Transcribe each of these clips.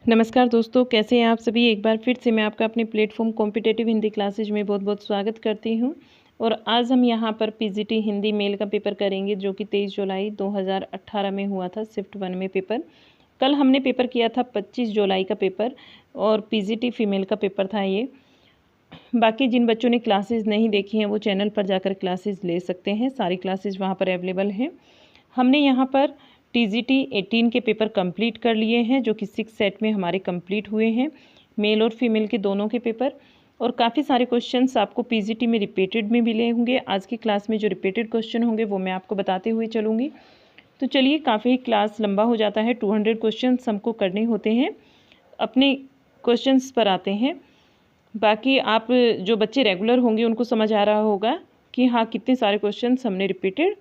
नमस्कार दोस्तों, कैसे हैं आप सभी। एक बार फिर से मैं आपका अपने प्लेटफॉर्म कॉम्पिटेटिव हिंदी क्लासेज में बहुत बहुत स्वागत करती हूं। और आज हम यहां पर पीजीटी हिंदी मेल का पेपर करेंगे जो कि 23 जुलाई 2018 में हुआ था, शिफ्ट 1 में पेपर। कल हमने पेपर किया था 25 जुलाई का पेपर और पीजीटी फीमेल का पेपर था ये। बाकी जिन बच्चों ने क्लासेज नहीं देखी हैं वो चैनल पर जाकर क्लासेज ले सकते हैं, सारी क्लासेज वहाँ पर अवेलेबल हैं। हमने यहाँ पर टीजीटी 18 के पेपर कंप्लीट कर लिए हैं जो कि 6 सेट में हमारे कंप्लीट हुए हैं, मेल और फीमेल के दोनों के पेपर। और काफ़ी सारे क्वेश्चंस आपको पीजीटी में रिपीटेड में मिले होंगे। आज की क्लास में जो रिपीटेड क्वेश्चन होंगे वो मैं आपको बताते हुए चलूँगी। तो चलिए, काफ़ी क्लास लंबा हो जाता है, 200 क्वेश्चन हमको करने होते हैं। अपने क्वेश्चंस पर आते हैं। बाकी आप जो बच्चे रेगुलर होंगे उनको समझ आ रहा होगा कि हाँ, कितने सारे क्वेश्चंस हमने रिपीटेड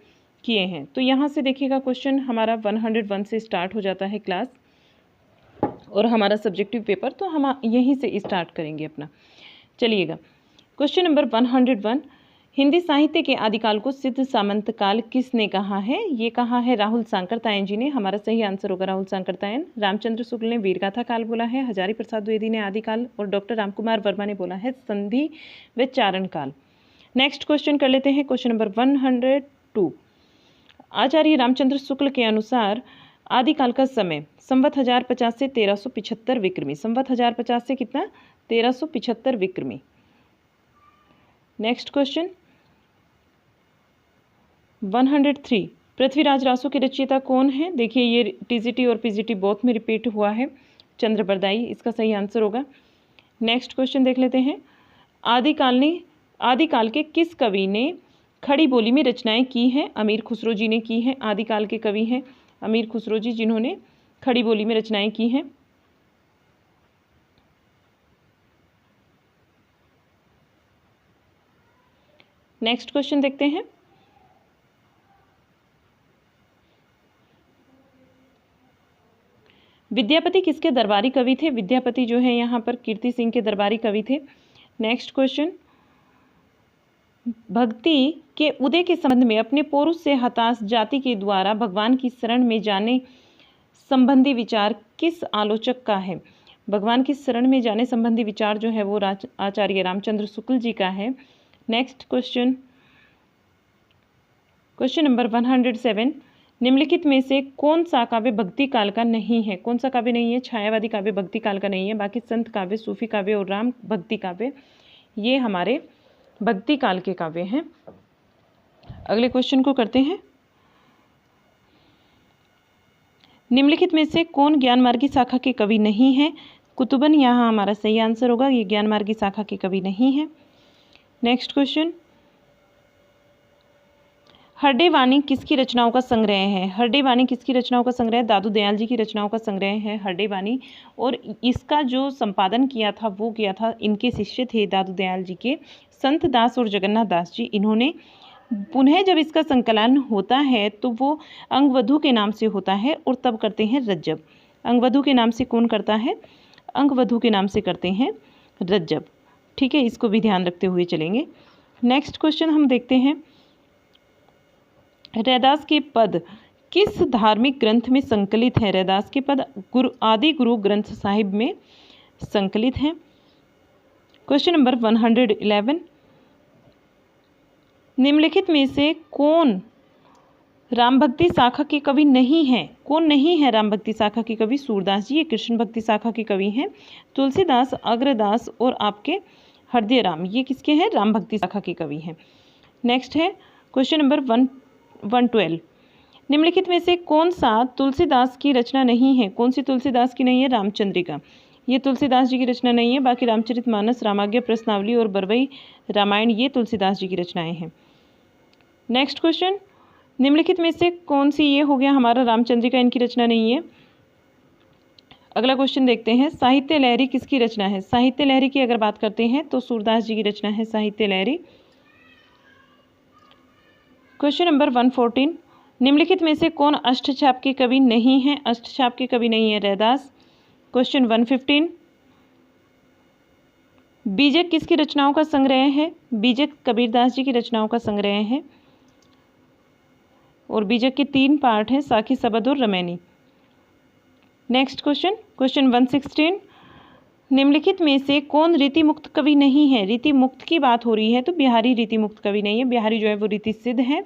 किए हैं। तो यहाँ से देखिएगा, क्वेश्चन हमारा 101 से स्टार्ट हो जाता है क्लास और हमारा सब्जेक्टिव पेपर तो हम यहीं से स्टार्ट करेंगे अपना। चलिएगा, क्वेश्चन नंबर 101, हिंदी साहित्य के आदिकाल को सिद्ध सामंत काल किसने कहा है। ये कहा है राहुल सांकरतायन जी ने। हमारा सही आंसर होगा राहुल सांकरतायन। रामचंद्र शुक्ल ने वीरगाथा काल बोला है, हजारी प्रसाद द्विवेदी ने आदिकाल और डॉक्टर रामकुमार वर्मा ने बोला है संधि व चारण काल। नेक्स्ट क्वेश्चन कर लेते हैं, क्वेश्चन नंबर 102, आचार्य रामचंद्र शुक्ल के अनुसार आदिकाल का समय संवत 1050 से 1375 विक्रमी। संवत 1050 से कितना, 1375 विक्रमी। नेक्स्ट क्वेश्चन 103, पृथ्वीराज रासो के रचयिता कौन है। देखिए, ये टीजीटी और पीजीटी बोथ में रिपीट हुआ है, चंद्र बरदाई इसका सही आंसर होगा। नेक्स्ट क्वेश्चन देख लेते हैं, आदिकाल के किस कवि ने खड़ी बोली में रचनाएं की हैं। अमीर खुसरो जी ने की हैं। आदिकाल के कवि हैं अमीर खुसरो जी, जिन्होंने खड़ी बोली में रचनाएं की हैं। नेक्स्ट क्वेश्चन देखते हैं, विद्यापति किसके दरबारी कवि थे। विद्यापति जो है यहाँ पर कीर्ति सिंह के दरबारी कवि थे। नेक्स्ट क्वेश्चन, भक्ति के उदय के संबंध में अपने पौरुष से हताश जाति के द्वारा भगवान की शरण में जाने संबंधी विचार किस आलोचक का है। भगवान की शरण में जाने संबंधी विचार जो है वो आचार्य रामचंद्र शुक्ल जी का है। नेक्स्ट क्वेश्चन, क्वेश्चन नंबर 107, निम्नलिखित में से कौन सा काव्य भक्ति काल का नहीं है। कौन सा काव्य नहीं है। छायावादी काव्य भक्ति काल का नहीं है। बाकी संत काव्य, सूफी काव्य और राम भक्ति काव्य ये हमारे भक्ति काल के काव्य हैं। अगले क्वेश्चन को करते हैं, निम्नलिखित में से कौन ज्ञानमार्गी शाखा के कवि नहीं है। कुतुबन यहाँ हमारा सही आंसर होगा, ये ज्ञानमार्गी शाखा के कवि नहीं है। नेक्स्ट क्वेश्चन, हरडे वाणी किसकी रचनाओं का संग्रह है। हरडे वाणी किसकी रचनाओं का संग्रह है। दादू दयाल जी की रचनाओं का संग्रह है हरडे वाणी। और इसका जो संपादन किया था वो किया था, इनके शिष्य थे दादू दयाल जी के संत दास और जगन्नाथ दास जी। इन्होंने पुनः जब इसका संकलन होता है तो वो अंगवधू के नाम से होता है और तब करते हैं रज्जब। अंगवधू के नाम से कौन करता है। अंगवधू के नाम से करते हैं रज्जब। ठीक है, इसको भी ध्यान रखते हुए चलेंगे। नेक्स्ट क्वेश्चन हम देखते हैं, रैदास के पद किस धार्मिक ग्रंथ में संकलित है। रैदास के पद आदि गुरु ग्रंथ साहिब में संकलित हैं। क्वेश्चन नंबर 111, निम्नलिखित में से कौन राम भक्ति शाखा के कवि नहीं है। कौन नहीं है राम भक्ति शाखा के कवि। सूरदास जी ये कृष्ण भक्ति शाखा के कवि हैं। तुलसीदास, अग्रदास और आपके हृदय राम ये किसके हैं, राम भक्ति शाखा के कवि हैं। नेक्स्ट है क्वेश्चन नंबर 112, निम्नलिखित में से कौन सा तुलसीदास की रचना नहीं है। कौन सी तुलसीदास की नहीं है। रामचंद्रिका ये तुलसीदास जी की रचना नहीं है। बाकी रामचरितमानस, रामाज्ञा प्रश्नावली और बरवई रामायण ये तुलसीदास जी की रचनाएं हैं। नेक्स्ट क्वेश्चन, निम्नलिखित में से कौन सी, ये हो गया हमारा रामचंद्रिका, इनकी रचना नहीं है। अगला क्वेश्चन देखते हैं, साहित्य लहरी किसकी रचना है। साहित्य लहरी की अगर बात करते हैं तो सूरदास जी की रचना है साहित्य लहरी। क्वेश्चन नंबर 114, निम्नलिखित में से कौन अष्टछाप के कवि नहीं है। अष्टछाप के कवि नहीं है रैदास। क्वेश्चन 115, बीजक किसकी रचनाओं का संग्रह है। बीजक कबीरदास जी की रचनाओं का संग्रह है और बीजक के 3 पार्ट हैं, साखी, सबद और रमैनी। नेक्स्ट क्वेश्चन, क्वेश्चन 116, निम्नलिखित में से कौन रीति मुक्त कवि नहीं है? रीति मुक्त की बात हो रही है तो बिहारी रीति मुक्त कवि नहीं है। बिहारी जो है वो रीति सिद्ध है,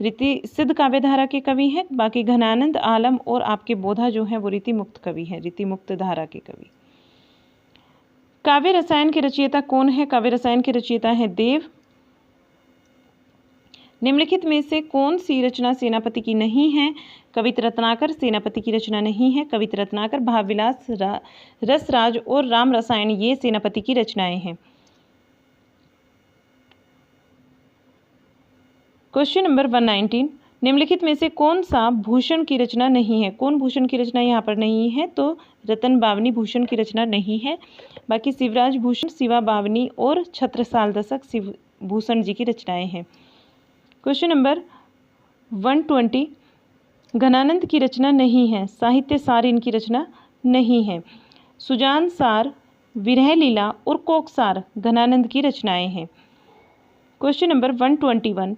रीति सिद्ध काव्यधारा के कवि हैं। बाकी घनानंद, आलम और आपके बोधा जो है वो रीति मुक्त कवि है, रीति मुक्त धारा के कवि। काव्य रसायन के रचयिता कौन है? काव्य रसायन के रचयिता है देव। निम्नलिखित में से कौन सी रचना सेनापति की नहीं है? कवित रत्नाकर सेनापति की रचना नहीं है। कवित रत्नाकर, भावविलास, रसराज और राम रसायन ये सेनापति की रचनाएं हैं। क्वेश्चन नंबर 119, निम्नलिखित में से कौन सा भूषण की रचना नहीं है? कौन भूषण की रचना यहाँ पर नहीं है? तो रतन बावनी भूषण की रचना नहीं है। बाकी शिवराज भूषण, शिवा बावनी और छत्रसाल दशक शिव भूषण जी की रचनाएं हैं। क्वेश्चन नंबर 120, घनानंद की रचना नहीं है। साहित्य सार इनकी रचना नहीं है। सुजान सार, विरह लीला और कोकसार घनानंद की रचनाएं हैं। क्वेश्चन नंबर 121,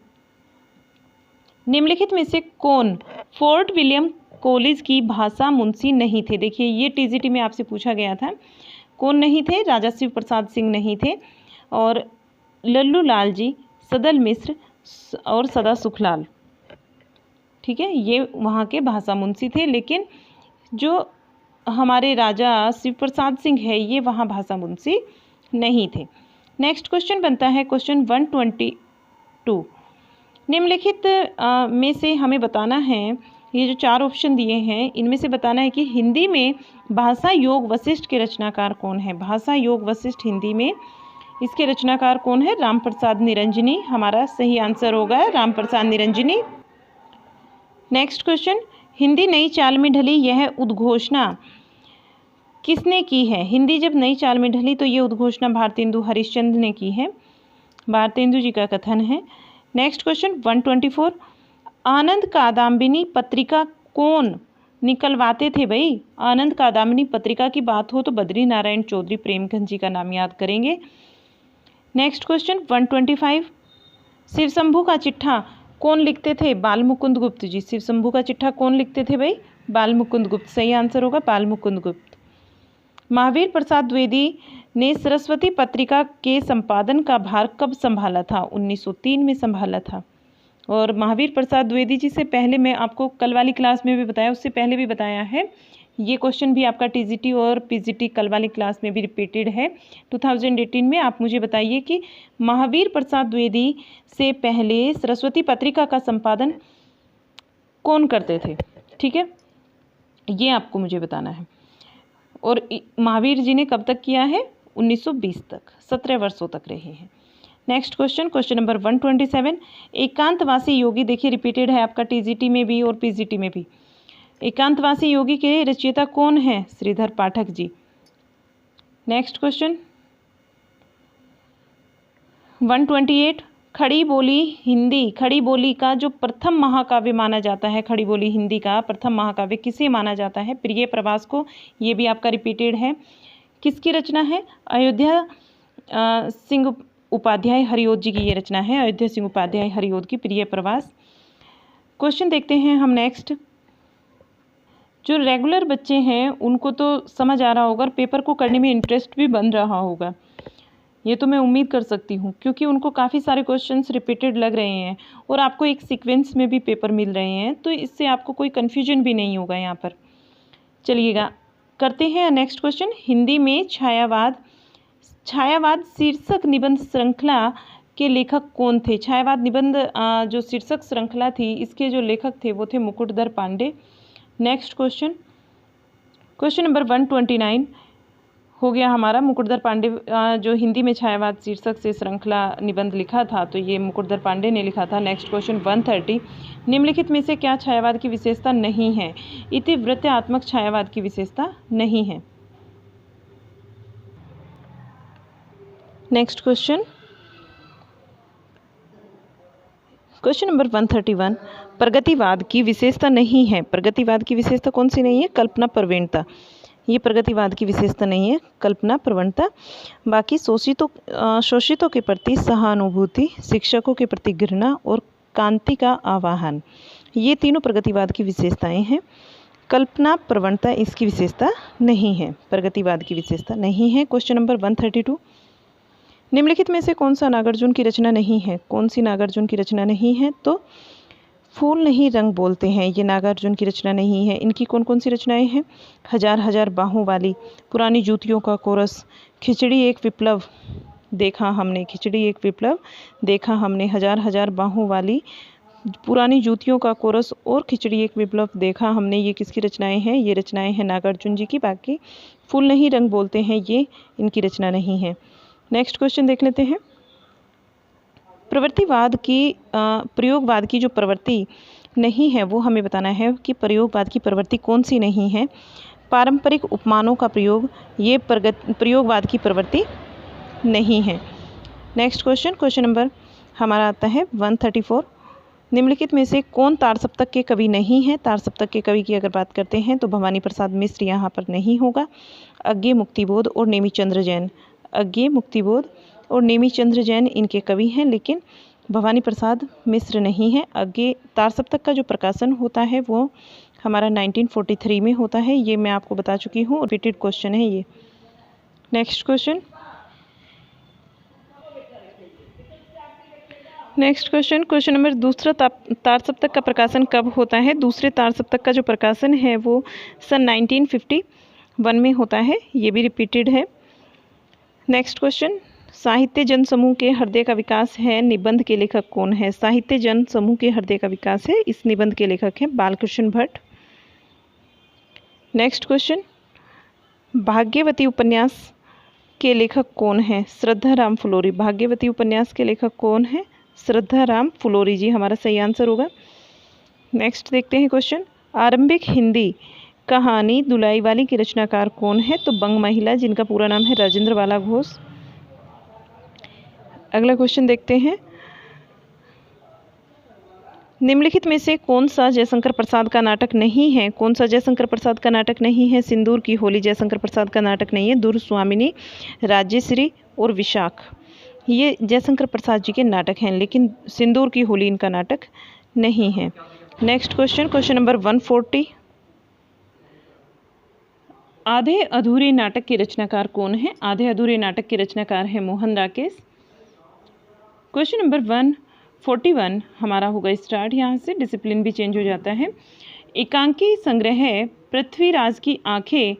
निम्नलिखित में से कौन फोर्ट विलियम कॉलेज की भाषा मुंशी नहीं थे? देखिए ये टीजीटी में आपसे पूछा गया था। कौन नहीं थे? राजा शिव प्रसाद सिंह नहीं थे, और लल्लू लाल जी, सदल मिश्र और सदा सुखलाल, ठीक है, ये वहाँ के भाषा मुंशी थे। लेकिन जो हमारे राजा शिव प्रसाद सिंह है ये वहाँ भाषा मुंशी नहीं थे। नेक्स्ट क्वेश्चन बनता है क्वेश्चन 122, निम्नलिखित में से हमें बताना है, ये जो 4 ऑप्शन दिए हैं इनमें से बताना है कि हिंदी में भाषा योग वशिष्ठ के रचनाकार कौन है? भाषा योग वशिष्ठ हिंदी में इसके रचनाकार कौन है? राम प्रसाद निरंजनी हमारा सही आंसर होगा, राम प्रसाद निरंजनी। नेक्स्ट क्वेश्चन, हिंदी नई चाल में ढली यह उद्घोषणा किसने की है? हिंदी जब नई चाल में ढली तो ये उद्घोषणा भारतेंदु हरिश्चंद्र ने की है, भारतेंदु जी का कथन है। नेक्स्ट क्वेश्चन 124, आनंद कादम्बिनी पत्रिका कौन निकलवाते थे? भाई आनंद कादम्बिनी पत्रिका की बात हो तो बद्री नारायण चौधरी प्रेमचंद जी का नाम याद करेंगे। नेक्स्ट क्वेश्चन 125, शिवशंभू का चिट्ठा कौन लिखते थे? बाल मुकुंद गुप्त जी। शिवशंभू का चिट्ठा कौन लिखते थे? भाई बाल मुकुंद गुप्त, सही आंसर होगा बाल मुकुंद गुप्त। महावीर प्रसाद द्विवेदी ने सरस्वती पत्रिका के संपादन का भार कब संभाला था? 1903 में संभाला था। और महावीर प्रसाद द्विवेदी जी से पहले मैं आपको कल वाली क्लास में भी बताया, उससे पहले भी बताया है, ये क्वेश्चन भी आपका टीजीटी और पीजीटी कल वाली क्लास में भी रिपीटेड है 2018 में। आप मुझे बताइए कि महावीर प्रसाद द्विवेदी से पहले सरस्वती पत्रिका का संपादन कौन करते थे? ठीक है, ये आपको मुझे बताना है। और महावीर जी ने कब तक किया है? 1920 तक, 17 वर्षों तक रहे हैं। नेक्स्ट क्वेश्चन, क्वेश्चन नंबर 127, एकांतवासी योगी, देखिए रिपीटेड है आपका टीजीटी में भी और पीजीटी में भी। एकांतवासी योगी के रचयिता कौन है? श्रीधर पाठक जी। नेक्स्ट क्वेश्चन 128, खड़ी बोली हिंदी, खड़ी बोली का जो प्रथम महाकाव्य माना जाता है, खड़ी बोली हिंदी का प्रथम महाकाव्य किसे माना जाता है? प्रिय प्रवास को। ये भी आपका रिपीटेड है। किसकी रचना है? अयोध्या सिंह उपाध्याय हरिओद जी की ये रचना है, अयोध्या सिंह उपाध्याय हरिओद की प्रिय प्रवास। क्वेश्चन देखते हैं हम नेक्स्ट। जो रेगुलर बच्चे हैं उनको तो समझ आ रहा होगा और पेपर को करने में इंटरेस्ट भी बन रहा होगा, ये तो मैं उम्मीद कर सकती हूँ, क्योंकि उनको काफ़ी सारे क्वेश्चंस रिपीटेड लग रहे हैं और आपको एक सीक्वेंस में भी पेपर मिल रहे हैं, तो इससे आपको कोई कन्फ्यूजन भी नहीं होगा यहाँ पर। चलिएगा करते हैं नेक्स्ट क्वेश्चन। हिंदी में छायावाद, छायावाद शीर्षक निबंध श्रृंखला के लेखक कौन थे? छायावाद निबंध जो शीर्षक श्रृंखला थी इसके जो लेखक थे वो थे Mukutdhar Pandey. Next question, question number 129 हो गया हमारा। मुकुटधर पांडे जो हिंदी में छायावाद शीर्षक से श्रृंखला निबंध लिखा था तो ये मुकुटधर पांडे ने लिखा था। नेक्स्ट क्वेश्चन 130, निम्नलिखित में से क्या छायावाद की विशेषता नहीं है? इतिवृत्तात्मक छायावाद की विशेषता नहीं है। नेक्स्ट क्वेश्चन, क्वेश्चन नंबर 131, प्रगतिवाद की विशेषता नहीं है। प्रगतिवाद की विशेषता कौन सी नहीं है? कल्पना प्रवणता। ये प्रगतिवाद की विशेषता नहीं है, कल्पना प्रवणता। बाकी शोषितों के प्रति सहानुभूति, शिक्षकों के प्रति घृणा और कांति का आवाहन, ये तीनों प्रगतिवाद की विशेषताएं हैं। कल्पना प्रवणता इसकी विशेषता नहीं है, प्रगतिवाद की विशेषता नहीं है। क्वेश्चन नंबर 132, निम्नलिखित में से कौन सा नागार्जुन की रचना नहीं है? कौन सी नागार्जुन की रचना नहीं है? तो फूल नहीं रंग बोलते हैं, ये नागार्जुन की रचना नहीं है। इनकी कौन कौन सी रचनाएं हैं? हजार हजार बाहों वाली, पुरानी जूतियों का कोरस, खिचड़ी एक विप्लव देखा हमने, खिचड़ी एक विप्लव देखा हमने, हजार हजार बाहों वाली, पुरानी जूतियों का कोरस और खिचड़ी एक विप्लव देखा हमने, ये किसकी रचनाएं हैं? ये रचनाएं हैं नागार्जुन जी की। बाकी फूल नहीं रंग बोलते हैं ये इनकी रचना नहीं है। नेक्स्ट क्वेश्चन देख लेते हैं। प्रवृत्तिवाद की प्रयोगवाद की जो प्रवृत्ति नहीं है वो हमें बताना है कि प्रयोगवाद की प्रवृत्ति कौन सी नहीं है। पारंपरिक उपमानों का प्रयोग, ये प्रयोगवाद की प्रवृत्ति नहीं है। नेक्स्ट क्वेश्चन, क्वेश्चन नंबर हमारा आता है 134, निम्नलिखित में से कौन तार सप्तक के कवि नहीं है? तार सप्तक के कवि की अगर बात करते हैं तो भवानी प्रसाद मिश्र यहाँ पर नहीं होगा। अज्ञे मुक्तिबोध और नेमिचंद्र जैन, अज्ञे मुक्तिबोध और नेमिचंद्र जैन इनके कवि हैं, लेकिन भवानी प्रसाद मिश्र नहीं है। अज्ञे तार सप्तक का जो प्रकाशन होता है वो हमारा 1943 में होता है, ये मैं आपको बता चुकी हूँ, रिपीटेड क्वेश्चन है ये। Next question, next question, question number दूसरा तार सप्तक का प्रकाशन कब होता है? दूसरे तार सप्तक का जो प्रकाशन है वो सन 1951 में होता है, ये भी रिपीटेड है। नेक्स्ट क्वेश्चन, साहित्य जन समूह के हृदय का विकास है, निबंध के लेखक कौन है? साहित्य जन समूह के हृदय का विकास है, इस निबंध के लेखक हैं बालकृष्ण भट्ट। नेक्स्ट क्वेश्चन, भाग्यवती उपन्यास के लेखक कौन है? श्रद्धाराम फुलोरी। भाग्यवती उपन्यास के लेखक कौन है? श्रद्धाराम फुलोरी जी हमारा सही आंसर होगा। नेक्स्ट देखते हैं क्वेश्चन, आरंभिक हिंदी कहानी दुलाई वाली की रचनाकार कौन है? तो बंग महिला, जिनका पूरा नाम है राजेंद्र बाला घोष। अगला क्वेश्चन देखते हैं, निम्नलिखित में से कौन सा जयशंकर प्रसाद का नाटक नहीं है? कौन सा जयशंकर प्रसाद का नाटक नहीं है? सिंदूर की होली जयशंकर प्रसाद का नाटक नहीं है। दूर स्वामिनी, राज्यश्री और विशाख ये जयशंकर प्रसाद जी के नाटक हैं, लेकिन सिंदूर की होली इनका नाटक नहीं है। नेक्स्ट क्वेश्चन, क्वेश्चन नंबर 140, आधे अधूरे नाटक के रचनाकार कौन है? आधे अधूरे नाटक के रचनाकार है मोहन राकेश। क्वेश्चन नंबर 141 हमारा होगा स्टार्ट, यहाँ से डिसिप्लिन भी चेंज हो जाता है। एकांकी संग्रह पृथ्वीराज की आंखें,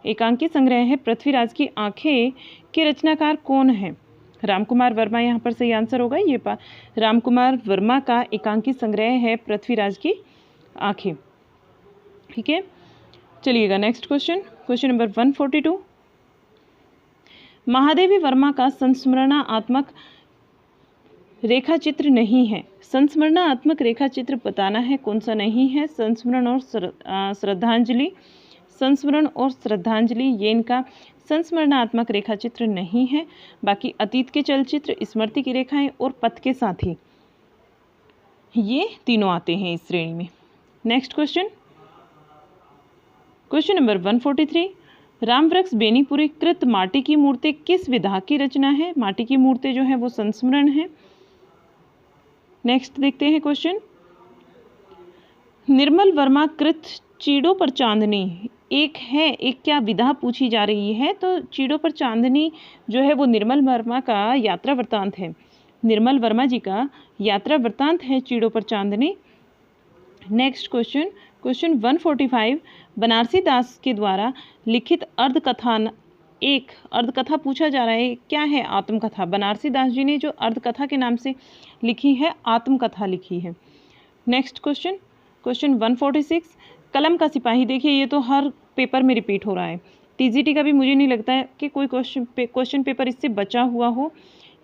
एकांकी संग्रह है पृथ्वीराज की आंखें के रचनाकार कौन है? रामकुमार वर्मा यहाँ पर सही आंसर होगा। ये रामकुमार वर्मा का एकांकी संग्रह है पृथ्वीराज की आंखें। ठीक है, चलिएगा next question, question number 142, Mahadevi Verma का संस्मरणात्मक रेखा चित्र नहीं है। संस्मरणात्मक रेखा चित्र बताना है कौन सा नहीं है। संस्मरण और श्रद्धांजलि, संस्मरण और श्रद्धांजलि ये इनका संस्मरणात्मक रेखा चित्र नहीं है। बाकी अतीत के चलचित्र, स्मृति की रेखाएं और पथ के साथी ये तीनों आते हैं इस श्रेणी में। Next question, question number 143, Ramvriksh Benipuri कृत माटी की मूर्ति किस विधा की रचना है? माटी की मूर्ति जो है वो संस्मरण है। नेक्स्ट देखते हैं क्वेश्चन, निर्मल वर्मा कृत चीड़ों पर चांदनी एक है, एक क्या विधा पूछी जा रही है? तो चीड़ों पर चांदनी जो है वो निर्मल वर्मा का यात्रा वृत्तांत है। निर्मल वर्मा जी का यात्रा वृत्तांत है चीड़ों पर चांदनी। नेक्स्ट क्वेश्चन, क्वेश्चन 145, बनारसी दास के द्वारा लिखित अर्धकथा, एक अर्धकथा पूछा जा रहा है, क्या है? आत्मकथा। बनारसी दास जी ने जो अर्धकथा के नाम से लिखी है आत्मकथा लिखी है। नेक्स्ट क्वेश्चन, क्वेश्चन 146, कलम का सिपाही। देखिए ये तो हर पेपर में रिपीट हो रहा है, टीजीटी का भी मुझे नहीं लगता है कि कोई क्वेश्चन पेपर इससे बचा हुआ हो।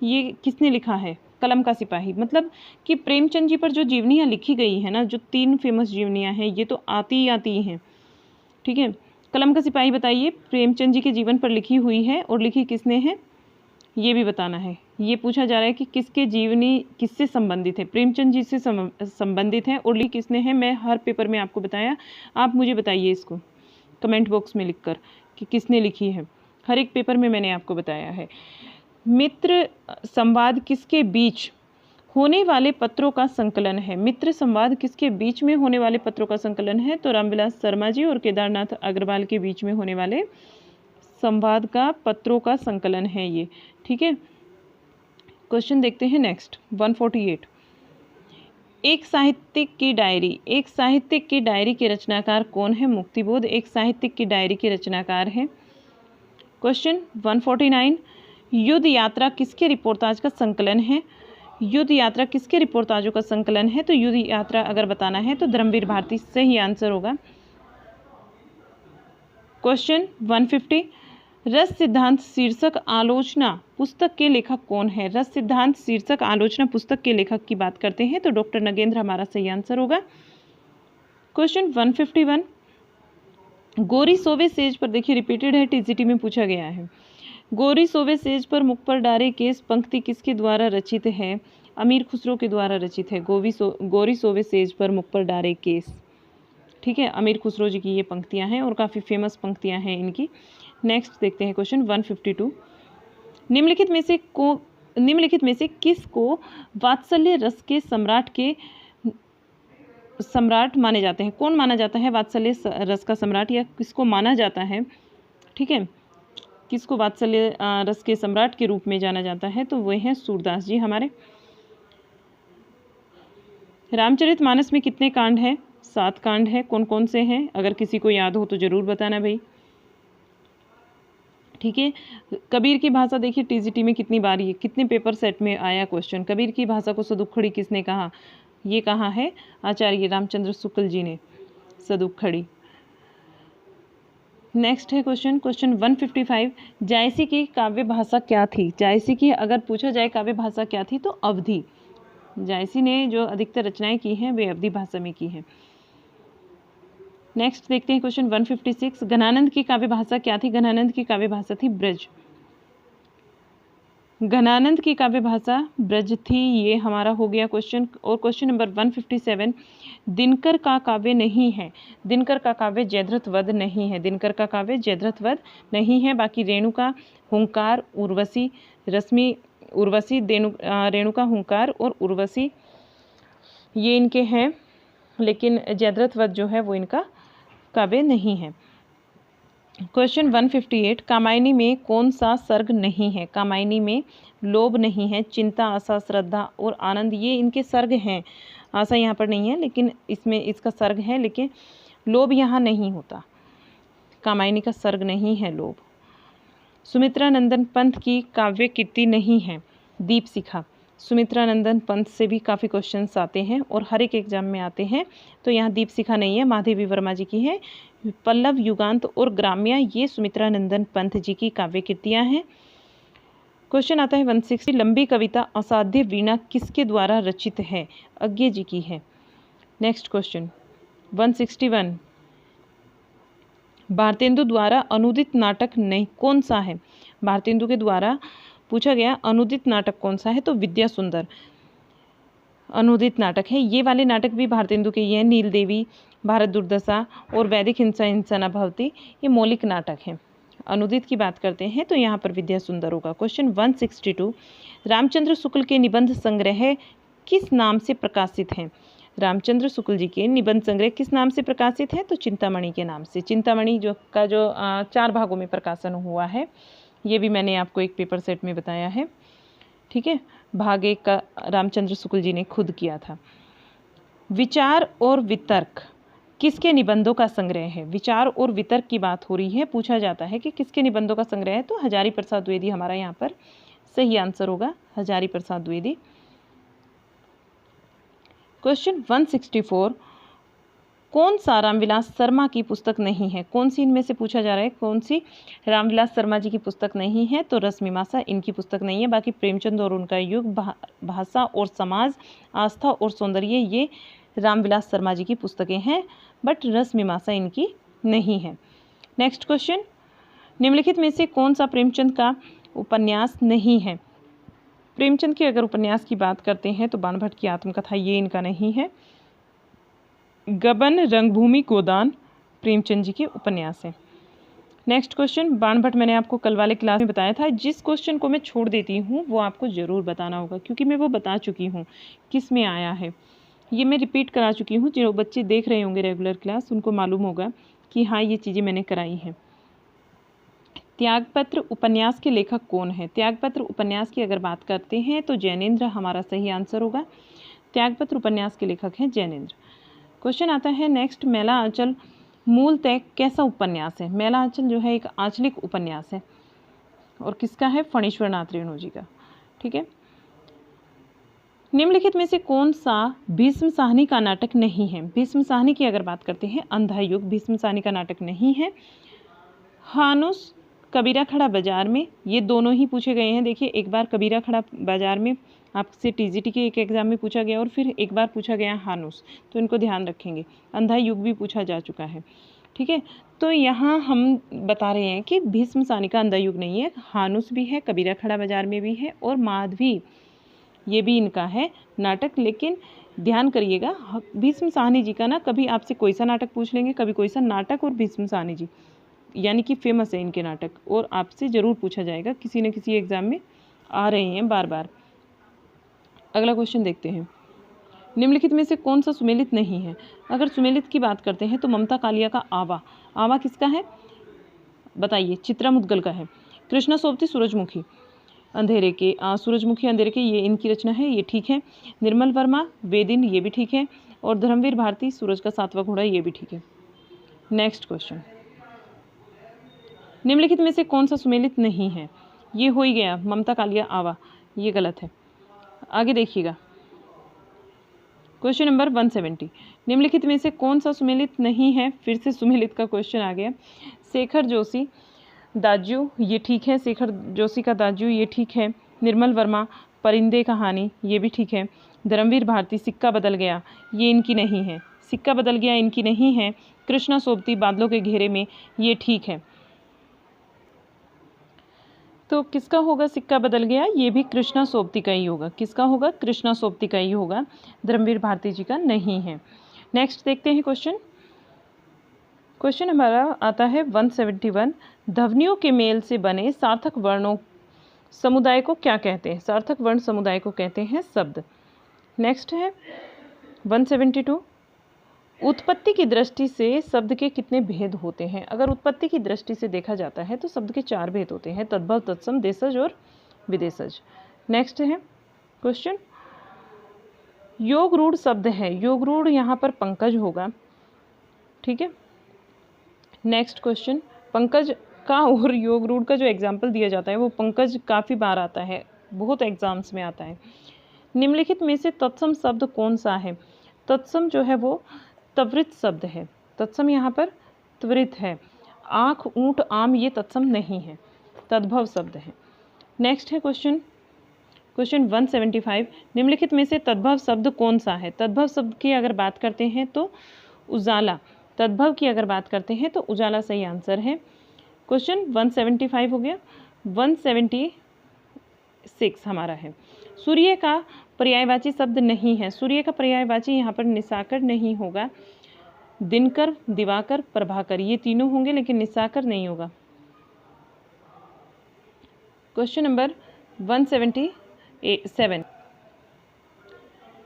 ये किसने लिखा है? कलम का सिपाही। मतलब कि प्रेमचंद जी पर जो जीवनियाँ लिखी गई है ना, जो 3 फेमस जीवनियाँ हैं, ये तो आती ही आती हैं। ठीक है, कलम का सिपाही बताइए प्रेमचंद जी के जीवन पर लिखी हुई है और लिखी किसने है ये भी बताना है। ये पूछा जा रहा है कि किसके जीवनी किससे संबंधित है? प्रेमचंद जी से संबंधित है और लिखी किसने है? मैं हर पेपर में आपको बताया, आप मुझे बताइए इसको कमेंट बॉक्स में लिखकर कि किसने लिखी है। हर एक पेपर में मैंने आपको बताया है। मित्र संवाद किसके बीच होने वाले पत्रों का संकलन है। मित्र संवाद किसके बीच में होने वाले पत्रों का संकलन है? तो रामविलास शर्मा जी और केदारनाथ अग्रवाल के बीच में होने वाले संवाद का पत्रों का संकलन है ये। ठीक है, क्वेश्चन देखते हैं नेक्स्ट 148। एक साहित्यिक की डायरी, एक साहित्यिक की डायरी के रचनाकार कौन है? मुक्तिबोध एक साहित्यिक की डायरी के रचनाकार है। क्वेश्चन 149। युद्ध यात्रा किसके रिपोर्टाज का संकलन है? युद्ध यात्रा किसके रिपोर्टाजों का संकलन है? तो युद्ध यात्रा अगर बताना है तो धर्मवीर भारती सही आंसर होगा। क्वेश्चन 150। रस सिद्धांत शीर्षक आलोचना पुस्तक के लेखक कौन है? रस सिद्धांत शीर्षक आलोचना पुस्तक के लेखक की बात करते हैं तो डॉक्टर नगेंद्र हमारा सही आंसर होगा। क्वेश्चन 151। गोरी सोवे सेज पर, देखिए रिपीटेड है, टीजीटी में पूछा गया है। गोरी सोवे सेज पर मुख पर डारे केस पंक्ति किसके द्वारा रचित है? अमीर खुसरो के द्वारा रचित है। गोरी सोवे सेज पर मुख पर डारे केस, ठीक है, अमीर खुसरो जी की ये पंक्तियां हैं और काफ़ी फेमस पंक्तियां हैं इनकी। नेक्स्ट देखते हैं क्वेश्चन 152। निम्नलिखित में से किसको वात्सल्य रस के सम्राट माने जाते हैं? कौन माना जाता है वात्सल्य रस का सम्राट, या किसको माना जाता है? ठीक है, किसको वात्सल्य रस के सम्राट के रूप में जाना जाता है? तो वह हैं सूरदास जी हमारे। रामचरितमानस में कितने कांड हैं? 7 कांड है। कौन कौन से हैं? अगर किसी को याद हो तो जरूर बताना भाई। ठीक है, कबीर की भाषा देखिए टीजीटी में कितनी बार, ये कितने पेपर सेट में आया क्वेश्चन। कबीर की भाषा को सदुखड़ी किसने कहा? ये कहा है आचार्य रामचंद्र शुक्ल जी ने, सदुखड़ी। नेक्स्ट है क्वेश्चन 155। जायसी की काव्य भाषा क्या थी? जायसी की अगर पूछा जाए काव्य भाषा क्या थी तो अवधी। जायसी ने जो अधिकतर रचनाएं की हैं वे अवधी भाषा में की हैं। नेक्स्ट देखते हैं क्वेश्चन 156। घनानंद की काव्य भाषा क्या थी? घनानंद की काव्य भाषा थी ब्रज। घनानंद की काव्य भाषा ब्रज थी, ये हमारा हो गया क्वेश्चन। और क्वेश्चन नंबर 157। दिनकर का काव्य नहीं है। दिनकर का काव्य जयद्रथ वध नहीं है। दिनकर का काव्य जयद्रथ वध नहीं है। बाकी रेणुका, हुंकार, उर्वशी, रश्मि, उर्वशी, रेणुका, हुंकार और उर्वशी ये इनके हैं, लेकिन जयद्रथ वध जो है वो इनका काव्य नहीं है। क्वेश्चन 158। कामायनी में कौन सा सर्ग नहीं है? कामायनी में लोभ नहीं है, चिंता, आशा, श्रद्धा और आनंद ये इनके सर्ग हैं। आशा यहाँ पर नहीं है लेकिन इसमें इसका सर्ग है, लेकिन लोभ यहाँ नहीं होता। कामायनी का सर्ग नहीं है लोभ। सुमित्रा नंदन पंत की काव्य कीर्ति नहीं है। दीपशिखा। सुमित्रा नंदन पंत से भी काफ़ी क्वेश्चंस आते हैं और हर एक एग्जाम में आते हैं, तो यहाँ दीपशिखा नहीं है, महादेवी वर्मा जी की है। पल्लव, युगांत और ग्राम्या ये सुमित्रा नंदन पंत जी की काव्य कृतियाँ हैं। क्वेश्चन आता है 160। लंबी कविता असाध्य वीणा किसके द्वारा रचित है? अज्ञे जी की है। Next question 161। भारतेंदु द्वारा अनुदित नाटक नहीं कौन सा है? भारतेंदु के द्वारा पूछा गया अनुदित नाटक कौन सा है? तो विद्या सुंदर अनुदित नाटक है। ये वाले नाटक भी भारतेंदु के ही हैं। नील देवी, भारत दुर्दशा और वैदिक हिंसा हिंसा न भवती ये मौलिक नाटक हैं। अनुदित की बात करते हैं तो यहाँ पर विद्या सुंदर होगा। क्वेश्चन 162। रामचंद्र शुक्ल के निबंध संग्रह किस नाम से प्रकाशित हैं? रामचंद्र शुक्ल जी के निबंध संग्रह किस नाम से प्रकाशित है? तो चिंतामणि के नाम से। चिंतामणि जो 4 भागों में प्रकाशन हुआ है, ये भी मैंने आपको एक पेपर सेट में बताया है। ठीक है, भाग 1 का रामचंद्र शुक्ल जी ने खुद किया था। विचार और वितर्क किसके निबंधों का संग्रह है? विचार और वितर्क की बात हो रही है, पूछा जाता है कि किसके निबंधों का संग्रह है? तो हजारी प्रसाद द्विवेदी हमारा यहाँ पर सही आंसर होगा, हजारी प्रसाद द्विवेदी। क्वेश्चन 164। कौन सा रामविलास शर्मा की पुस्तक नहीं है? कौन सी इनमें से पूछा जा रहा है, कौन सी रामविलास शर्मा जी की पुस्तक नहीं है? तो रसमीमांसा इनकी पुस्तक नहीं है। बाकी प्रेमचंद और उनका युग, भाषा और समाज, आस्था और सौंदर्य ये रामविलास शर्मा जी की पुस्तकें हैं, बट रसमीमांसा इनकी नहीं है। Next question. निम्नलिखित में से कौन सा प्रेमचंद का उपन्यास नहीं है? प्रेमचंद के अगर उपन्यास की बात करते हैं तो बाणभट्ट की आत्मकथा ये इनका नहीं है। गबन, रंगभूमि, गोदान प्रेमचंद जी के उपन्यास हैं। नेक्स्ट क्वेश्चन, बाणभट्ट मैंने आपको कल वाले क्लास में बताया था। जिस क्वेश्चन को मैं छोड़ देती हूँ वो आपको ज़रूर बताना होगा, क्योंकि मैं वो बता चुकी हूँ किस में आया है। ये मैं रिपीट करा चुकी हूँ। जो बच्चे देख रहे होंगे रेगुलर क्लास उनको मालूम होगा कि हाँ ये चीज़ें मैंने कराई हैं। त्यागपत्र उपन्यास के लेखक कौन है? त्यागपत्र उपन्यास की अगर बात करते हैं तो जैनेंद्र हमारा सही आंसर होगा। त्यागपत्र उपन्यास के लेखक हैं जैनेंद्र। क्वेश्चन आता है नेक्स्ट, मैला आंचल मूलतः कैसा उपन्यास है? मैला आंचल जो है एक आंचलिक उपन्यास है और किसका है? फणीश्वर नाथ रेणु जी का। ठीक है। निम्नलिखित में से कौन सा भीष्म साहनी का नाटक नहीं है? भीष्म साहनी की अगर बात करते हैं, अंधा युग भीष्म साहनी का नाटक नहीं है। हानुस कबीरा खड़ा बाजार में, ये दोनों ही पूछे गए हैं। देखिए, एक बार कबीरा खड़ा बाजार में आपसे टीजीटी के एक एग्जाम में पूछा गया और फिर एक बार पूछा गया हानुस, तो इनको ध्यान रखेंगे। अंधा युग भी पूछा जा चुका है। ठीक है, तो यहाँ हम बता रहे हैं कि भीष्म साहनी का अंधा युग नहीं है, हानुस भी है, कबीरा खड़ा बाजार में भी है और माधवी, ये भी इनका है नाटक। लेकिन ध्यान करिएगा, भीष्म साहनी जी का ना कभी आपसे कोई सा नाटक पूछ लेंगे, कभी कोई सा नाटक, और भीष्म साहनी जी यानी कि फेमस है इनके नाटक, और आपसे ज़रूर पूछा जाएगा, किसी न किसी एग्ज़ाम में आ रहे हैं बार बार। अगला क्वेश्चन देखते हैं, निम्नलिखित में से कौन सा सुमेलित नहीं है? अगर सुमेलित की बात करते हैं तो ममता कालिया का आवा, आवा किसका है बताइए? चित्रा मुद्गल का है। कृष्णा सोबती सूरजमुखी अंधेरे के, सूरजमुखी अंधेरे के, ये इनकी रचना है, ये ठीक है। निर्मल वर्मा वेदिन, ये भी ठीक है। और धर्मवीर भारती सूरज का सातवां घोड़ा, ये भी ठीक है। नेक्स्ट क्वेश्चन, निम्नलिखित में से कौन सा सुमेलित नहीं है? ये हो ही गया, ममता कालिया आवा, ये गलत है। आगे देखिएगा, क्वेश्चन नंबर 170, निम्नलिखित में से कौन सा सुमेलित नहीं है? फिर से सुमेलित का क्वेश्चन आ गया। शेखर जोशी दाज्यू, ये ठीक है, शेखर जोशी का दाज्यू, ये ठीक है। निर्मल वर्मा परिंदे कहानी, ये भी ठीक है। धर्मवीर भारती सिक्का बदल गया, ये इनकी नहीं है, सिक्का बदल गया इनकी नहीं है। कृष्णा सोबती बादलों के घेरे में, ये ठीक है। तो किसका होगा सिक्का बदल गया? ये भी कृष्णा सोबती का ही होगा। किसका होगा? कृष्णा सोबती का ही होगा, धर्मवीर भारती जी का नहीं है। नेक्स्ट देखते हैं क्वेश्चन। क्वेश्चन हमारा आता है 171, ध्वनियों के मेल से बने सार्थक वर्णों समुदाय को क्या कहते हैं? सार्थक वर्ण समुदाय को कहते हैं शब्द। नेक्स्ट है 172, उत्पत्ति की दृष्टि से शब्द के कितने भेद होते हैं? अगर उत्पत्ति की दृष्टि से देखा जाता है तो शब्द के 4 भेद होते हैं, तद्भव, तत्सम, देशज और विदेशज। नेक्स्ट है क्वेश्चन, योग रूढ़ शब्द है, योग रूढ़ यहाँ पर पंकज होगा। ठीक है। नेक्स्ट क्वेश्चन, पंकज का और योग रूढ़ का जो एग्जाम्पल दिया जाता है वो पंकज काफ़ी बार आता है, बहुत एग्जाम्स में आता है। निम्नलिखित में से तत्सम शब्द कौन सा है? तत्सम जो है वो त्वरित शब्द है, तत्सम यहाँ पर त्वरित है। आँख, ऊँट, आम, ये तत्सम नहीं है, तद्भव शब्द है। नेक्स्ट है क्वेश्चन 175, निम्नलिखित में से तद्भव शब्द कौन सा है? तद्भव शब्द की अगर बात करते हैं तो उजाला, तद्भव की अगर बात करते हैं तो उजाला सही आंसर है। क्वेश्चन 175 हो गया। 176 हमारा है, सूर्य का पर्यायवाची शब्द नहीं है। सूर्य का पर्यायवाची यहाँ पर निशाकर नहीं होगा, दिनकर, दिवाकर, प्रभाकर, ये तीनों होंगे, लेकिन निशाकर नहीं होगा। क्वेश्चन नंबर 177,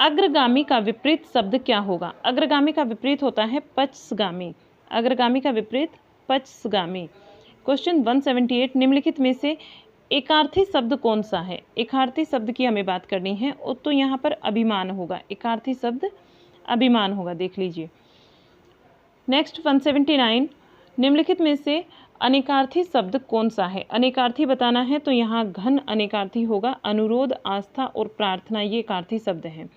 अग्रगामी का विपरीत शब्द क्या होगा? अग्रगामी का विपरीत होता है पश्चगामी, अग्रगामी का विपरीत पश्चगामी। क्वेश्चन 178, निम्नलिखित में से एकार्थी शब्द कौन सा है? एकार्थी शब्द की हमें बात करनी है, तो यहाँ पर अभिमान होगा, एकार्थी शब्द अभिमान होगा, देख लीजिए। नेक्स्ट 179, निम्नलिखित में से अनेकार्थी शब्द कौन सा है? अनेकार्थी बताना है तो यहाँ घन अनेकार्थी होगा, अनुरोध, आस्था और प्रार्थना, ये एकार्थी शब्द हैं,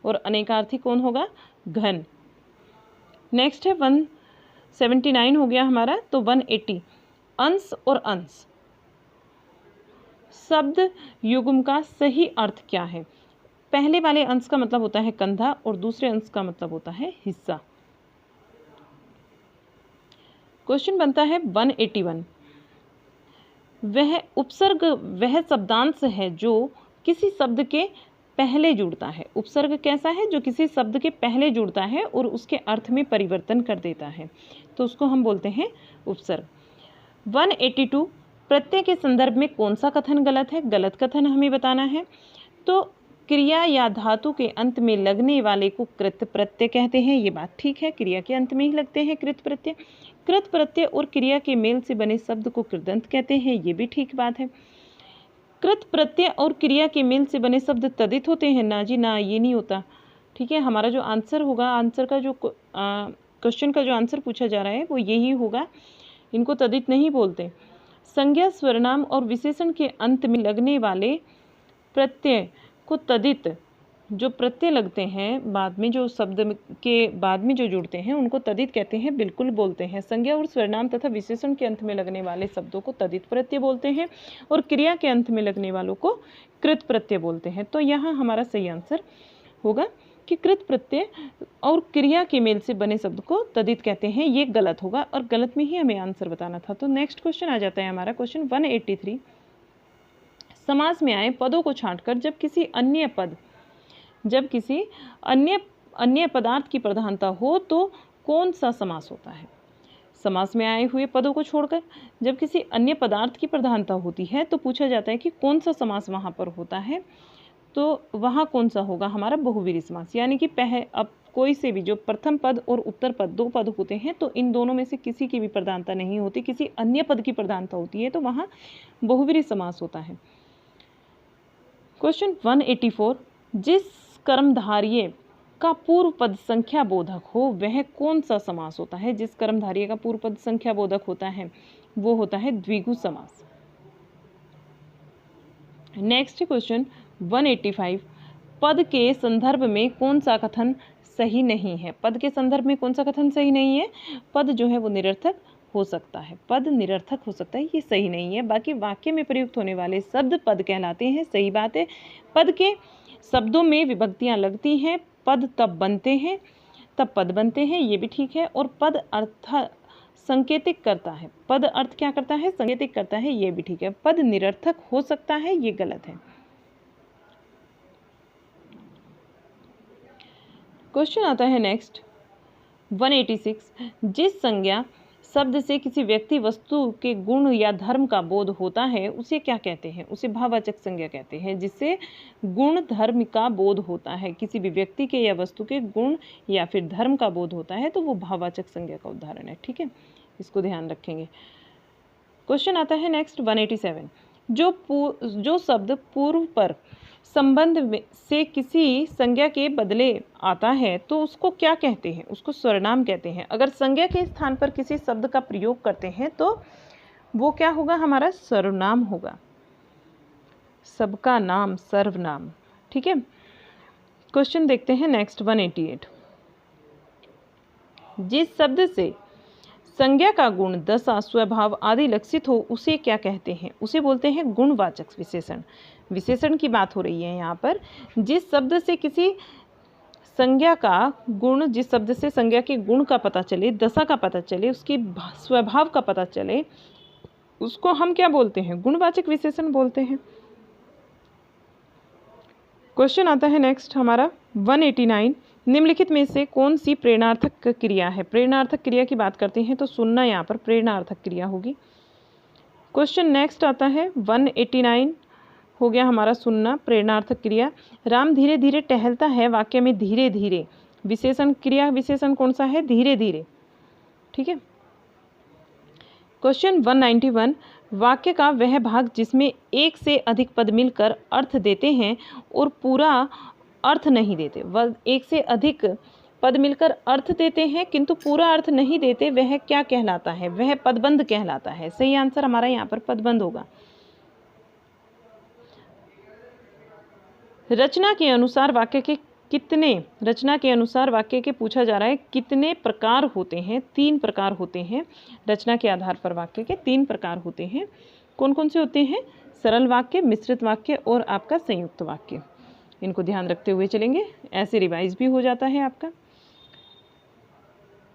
और अनेकार्थी कौन होगा? घन। नेक्स्ट है 179 हो गया हमारा, तो 180, अंश और अंश शब्द युग्म का सही अर्थ क्या है? पहले वाले अंश का मतलब होता है कंधा और दूसरे अंश का मतलब होता है हिस्सा। क्वेश्चन बनता है 181, वह उपसर्ग वह शब्दांश है जो किसी शब्द के पहले जुड़ता है। उपसर्ग कैसा है? जो किसी शब्द के पहले जुड़ता है और उसके अर्थ में परिवर्तन कर देता है, तो उसको हम बोलते हैं उपसर्ग। 182 प्रत्यय के संदर्भ में कौन सा कथन गलत है? गलत कथन हमें बताना है। तो क्रिया या धातु के अंत में लगने वाले को कृत प्रत्यय कहते हैं, ये बात ठीक है, क्रिया के अंत में ही लगते हैं कृत प्रत्यय। कृत प्रत्यय और क्रिया के मेल से बने शब्द को कृदंत कहते हैं, ये भी ठीक बात है। कृत प्रत्यय और क्रिया के मेल से बने शब्द तदित होते हैं? ना जी ना, ये नहीं होता। ठीक है, हमारा जो आंसर होगा, आंसर का जो क्वेश्चन का जो आंसर पूछा जा रहा है वो यही होगा, इनको तदित नहीं बोलते। संज्ञा, स्वरनाम और विशेषण के अंत में लगने वाले प्रत्यय को तदित, जो प्रत्यय लगते हैं बाद में, जो शब्द के बाद में जो जुड़ते हैं उनको तदित कहते हैं, बिल्कुल बोलते हैं। संज्ञा और स्वरनाम तथा विशेषण के अंत में लगने वाले शब्दों को तदित प्रत्यय बोलते हैं और क्रिया के अंत में लगने वालों को कृत प्रत्यय बोलते हैं। तो यहाँ हमारा सही आंसर होगा कि कृत प्रत्यय और क्रिया के मेल से बने शब्द को तदित कहते हैं, ये गलत होगा और गलत में ही हमें आंसर बताना था। तो नेक्स्ट क्वेश्चन आ जाता है हमारा क्वेश्चन 183। समास में आए पदों को छांटकर जब किसी अन्य पदार्थ की प्रधानता हो तो कौन सा समास होता है? समास में आए हुए पदों को छोड़कर जब किसी अन्य पदार्थ की प्रधानता होती है तो पूछा जाता है कि कौन सा समास वहाँ पर होता है। तो वहाँ कौन सा होगा? हमारा बहुवीरी समास, यानी कि अब कोई से भी जो प्रथम पद और उत्तर पद 2 पद होते हैं तो इन दोनों में से किसी की भी प्रधानता नहीं होती, किसी अन्य पद की प्रधानता होती है, तो वहाँ बहुवीरी समास होता है। क्वेश्चन 184, जिस कर्मधारय का पूर्व पद संख्या बोधक हो वह कौन सा समास होता है? जिस कर्मधारय का पूर्व पद संख्या बोधक होता है वो होता है द्विगु समास। नेक्स्ट क्वेश्चन 185, पद के संदर्भ में कौन सा कथन सही नहीं है? पद के संदर्भ में कौन सा कथन सही नहीं है? पद जो है वो निरर्थक हो सकता है, पद निरर्थक हो सकता है, ये सही नहीं है। बाकी वाक्य में प्रयुक्त होने वाले शब्द पद कहलाते हैं, सही बात है। पद के शब्दों में विभक्तियां लगती हैं, पद तब पद बनते हैं, ये भी ठीक है। और पद अर्थ संकेतिक करता है, पद अर्थ क्या करता है? संकेतिक करता है, ये भी ठीक है। पद निरर्थक हो सकता है, ये गलत है। क्वेश्चन आता है नेक्स्ट 186, जिस संज्ञा शब्द से किसी व्यक्ति वस्तु के गुण या धर्म का बोध होता है उसे क्या कहते हैं? उसे भाववाचक संज्ञा कहते हैं। जिससे गुण धर्म का बोध होता है, किसी भी व्यक्ति के या वस्तु के गुण या फिर धर्म का बोध होता है तो वो भाववाचक संज्ञा का उदाहरण है। ठीक है, इसको ध्यान रखेंगे। क्वेश्चन आता है नेक्स्ट 187, जो शब्द पूर्व पर संबंध से किसी संज्ञा के बदले आता है तो उसको क्या कहते हैं? उसको स्वरनाम कहते हैं। अगर संज्ञा के स्थान पर किसी शब्द का प्रयोग करते हैं तो वो क्या होगा? हमारा सर्वनाम होगा, सबका नाम, सर्वनाम। ठीक है, क्वेश्चन देखते हैं नेक्स्ट 188, जिस शब्द से संज्ञा का गुण, दशा, स्वभाव आदि लक्षित हो उसे क्या कहते हैं? उसे बोलते हैं गुणवाचक विशेषण। विशेषण की बात हो रही है यहाँ पर। जिस शब्द से किसी संज्ञा का गुण, जिस शब्द से संज्ञा के गुण का पता चले, दशा का पता चले, उसके स्वभाव का पता चले, उसको हम क्या बोलते हैं? गुणवाचक विशेषण बोलते हैं। क्वेश्चन आता है नेक्स्ट हमारा 189, निम्नलिखित में से कौन सी प्रेरणार्थक क्रिया है? प्रेरणार्थक क्रिया की बात करते हैं तो सुनना यहाँ पर प्रेरणार्थक क्रिया होगी। क्वेश्चन नेक्स्ट आता है 189, हो गया हमारा सुनना, प्रेरणार्थक क्रिया। राम धीरे धीरे टहलता है, वाक्य में धीरे धीरे विशेषण, क्रिया विशेषण कौन सा है? धीरे धीरे। ठीक है। क्वेश्चन 191, वाक्य का वह भाग जिसमें एक से अधिक पद मिलकर अर्थ देते हैं और पूरा अर्थ नहीं देते। वह एक से अधिक पद मिलकर अर्थ देते हैं किंतु पूरा अर्थ नहीं देते, वह क्या कहलाता है? वह पदबंध कहलाता है। सही आंसर हमारा यहाँ पर पदबंध होगा। रचना के अनुसार वाक्य के पूछा जा रहा है कितने प्रकार होते हैं? 3 प्रकार होते हैं। रचना के आधार पर वाक्य के 3 प्रकार होते हैं। कौन कौन से होते हैं? सरल वाक्य, मिश्रित वाक्य और आपका संयुक्त वाक्य। इनको ध्यान रखते हुए चलेंगे, ऐसे रिवाइज भी हो जाता है आपका।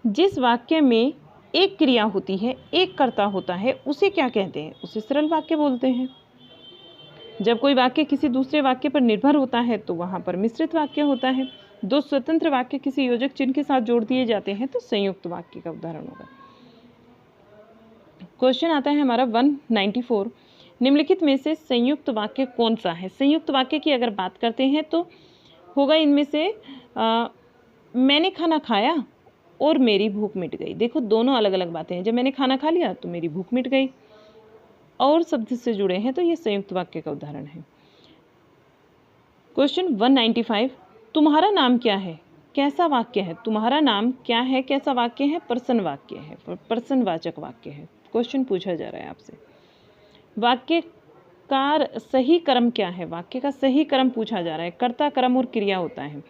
जिस वाक्य में एक क्रिया होती है, एक कर्ता होता है, उसे क्या कहते हैं? उसे सरल वाक्य बोलते हैं। जब कोई वाक्य किसी दूसरे वाक्य पर निर्भर होता है तो वहाँ पर मिश्रित वाक्य होता है। 2 स्वतंत्र वाक्य किसी योजक चिन्ह के साथ जोड़ दिए जाते हैं तो संयुक्त वाक्य का उदाहरण होगा। क्वेश्चन आता है हमारा 194। निम्नलिखित में से संयुक्त वाक्य कौन सा है? संयुक्त वाक्य की अगर बात करते हैं तो होगा इनमें से मैंने खाना खाया और मेरी भूख मिट गई। देखो दोनों अलग अलग बातें हैं। जब मैंने खाना खा लिया तो मेरी भूख मिट गई, और शब्द से जुड़े हैं, तो ये संयुक्त वाक्य का उदाहरण है। क्वेश्चन 195। तुम्हारा नाम क्या है? कैसा वाक्य है? तुम्हारा नाम क्या है कैसा वाक्य है? पर्सन वाक्य है, पर्सनवाचक वाक्य है। क्वेश्चन पूछा जा रहा है आपसे। वाक्य का सही क्रम क्या है? वाक्य का सही क्रम पूछा जा रहा है। कर्ता, कर्म और क्रिया होता है।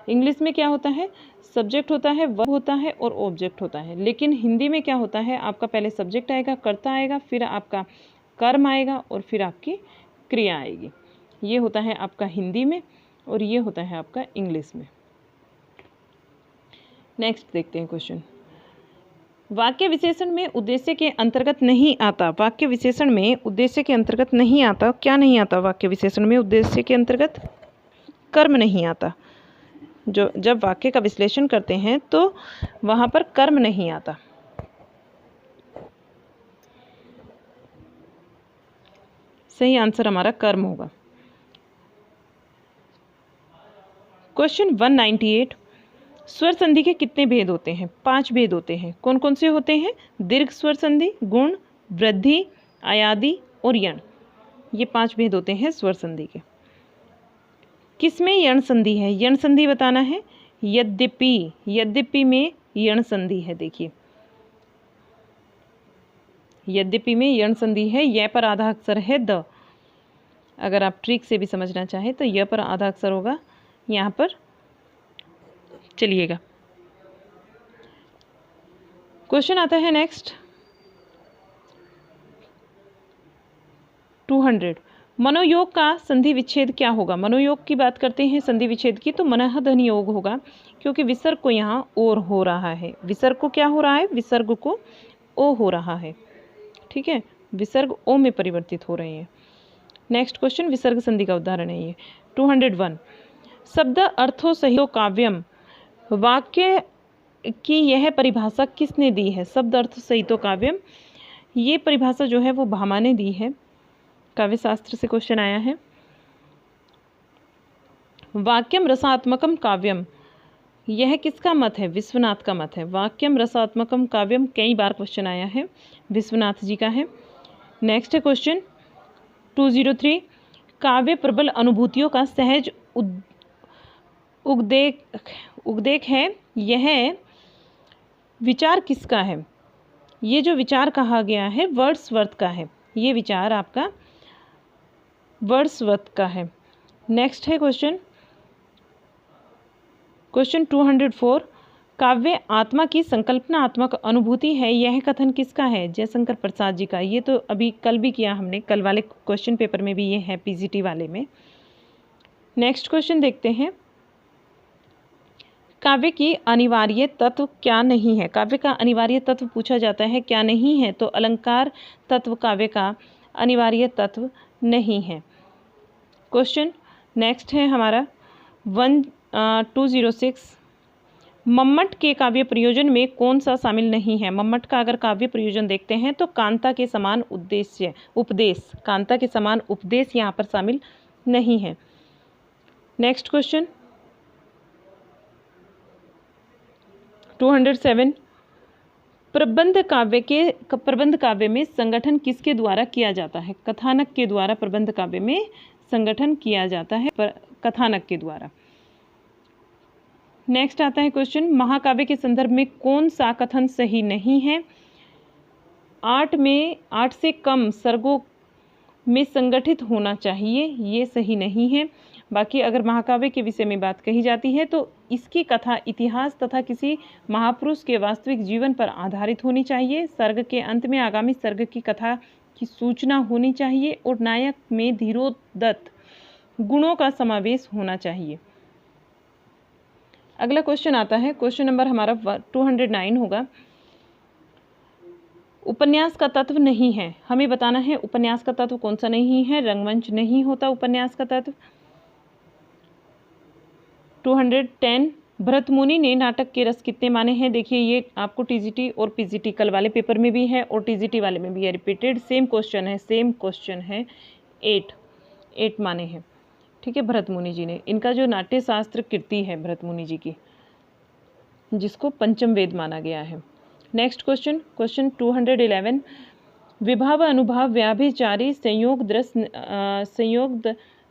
इंग्लिश में क्या होता है? सब्जेक्ट होता है, वर्ब होता है और ऑब्जेक्ट होता है। लेकिन हिंदी में क्या होता है? आपका पहले सब्जेक्ट आएगा, कर्ता आएगा, फिर आपका कर्म आएगा और फिर आपकी क्रिया आएगी। ये होता है आपका हिंदी में और ये होता है आपका इंग्लिश में। नेक्स्ट देखते हैं क्वेश्चन। वाक्य विशेषण में उद्देश्य के अंतर्गत नहीं आता। वाक्य विशेषण में उद्देश्य के अंतर्गत नहीं आता। क्या नहीं आता वाक्य विशेषण में? उद्देश्य के अंतर्गत कर्म नहीं आता। जब वाक्य का विश्लेषण करते हैं तो वहां पर कर्म नहीं आता। सही आंसर हमारा कर्म होगा। क्वेश्चन 198। स्वर संधि के कितने भेद होते हैं? 5 भेद होते हैं। कौन कौन से होते हैं? दीर्घ स्वर संधि, गुण, वृद्धि, आयादी और यण। ये 5 भेद होते हैं स्वर संधि के। किसमें यण संधि है? यण संधि बताना है। यद्यपि, यद्यपि में यण संधि है। देखिए यद्यपि में यण संधि है। य पर आधा अक्षर है द। अगर आप ट्रिक से भी समझना चाहें तो य पर आधा अक्षर होगा यहाँ पर। चलिएगा क्वेश्चन आता है नेक्स्ट 200। मनोयोग का संधि विच्छेद क्या होगा? मनोयोग की बात करते हैं संधि विच्छेद की, तो मनः धन योग होगा, क्योंकि विसर्ग को यहाँ और हो रहा है। विसर्ग को क्या हो रहा है? विसर्ग को ओ हो रहा है। ठीक है, विसर्ग ओ में परिवर्तित हो रहे हैं। नेक्स्ट क्वेश्चन विसर्ग संधि का उदाहरण है ये 201। शब्द अर्थो सहितो काव्यम। वाक्य की यह परिभाषा किसने दी है? शब्द अर्थ सहितो काव्यम, ये परिभाषा जो है वो भामा ने दी है। काव्य शास्त्र से क्वेश्चन आया है। वाक्यम रसात्मकम काव्यम, यह किसका मत है? विश्वनाथ का मत है। वाक्यम रसात्मकम काव्यम कई बार क्वेश्चन आया है, विश्वनाथ जी का है। नेक्स्ट है क्वेश्चन 203। काव्य प्रबल अनुभूतियों का सहज उद्देक है, यह विचार किसका है? ये जो विचार कहा गया है वर्ड्सवर्थ का है। ये विचार आपका वर्ड्सवर्थ का है। नेक्स्ट है क्वेश्चन 204। काव्य आत्मा की संकल्पनात्मक अनुभूति है, यह कथन किसका है? जयशंकर प्रसाद जी का। ये तो अभी कल भी किया हमने, कल वाले क्वेश्चन पेपर में भी ये है, पीजीटी वाले में। नेक्स्ट क्वेश्चन देखते हैं। काव्य की अनिवार्य तत्व क्या नहीं है? काव्य का अनिवार्य तत्व पूछा जाता है, क्या नहीं है? तो अलंकार तत्व काव्य का अनिवार्य तत्व नहीं है। क्वेश्चन नेक्स्ट है हमारा 206। मम्मट के काव्य प्रयोजन में कौन सा शामिल नहीं है? मम्मट का अगर काव्य प्रयोजन देखते हैं तो कांता के समान उपदेश, कांता के समान उपदेश यहाँ पर शामिल नहीं है। Next question 207। प्रबंध काव्य में संगठन किसके द्वारा किया जाता है? कथानक के द्वारा प्रबंध काव्य में संगठन किया जाता है, कथानक के द्वारा। नेक्स्ट आता है क्वेश्चन महाकाव्य के संदर्भ में कौन सा कथन सही नहीं है? 8 से कम सर्गों में संगठित होना चाहिए, ये सही नहीं है। बाकी अगर महाकाव्य के विषय में बात कही जाती है तो इसकी कथा इतिहास तथा किसी महापुरुष के वास्तविक जीवन पर आधारित होनी चाहिए। सर्ग के अंत में आगामी सर्ग की कथा की सूचना होनी चाहिए और नायक में धीरोदत्त गुणों का समावेश होना चाहिए। अगला क्वेश्चन आता है, क्वेश्चन नंबर हमारा 209 होगा। उपन्यास का तत्व नहीं है, हमें बताना है उपन्यास का तत्व कौन सा नहीं है। रंगमंच नहीं होता उपन्यास का तत्व। 210। भरतमुनि ने नाटक के रस कितने माने हैं? देखिए ये आपको टीजीटी और पीजीटी कल वाले पेपर में भी है और टीजीटी वाले में भी है, रिपीटेड सेम क्वेश्चन है। 8 माने हैं, ठीक है। भरतमुनि जी ने, इनका जो नाट्य शास्त्र कीर्ति है भरतमुनि जी की, जिसको पंचम वेद माना गया है। नेक्स्ट क्वेश्चन 211, विभाव अनुभाव व्याभिचारी संयोग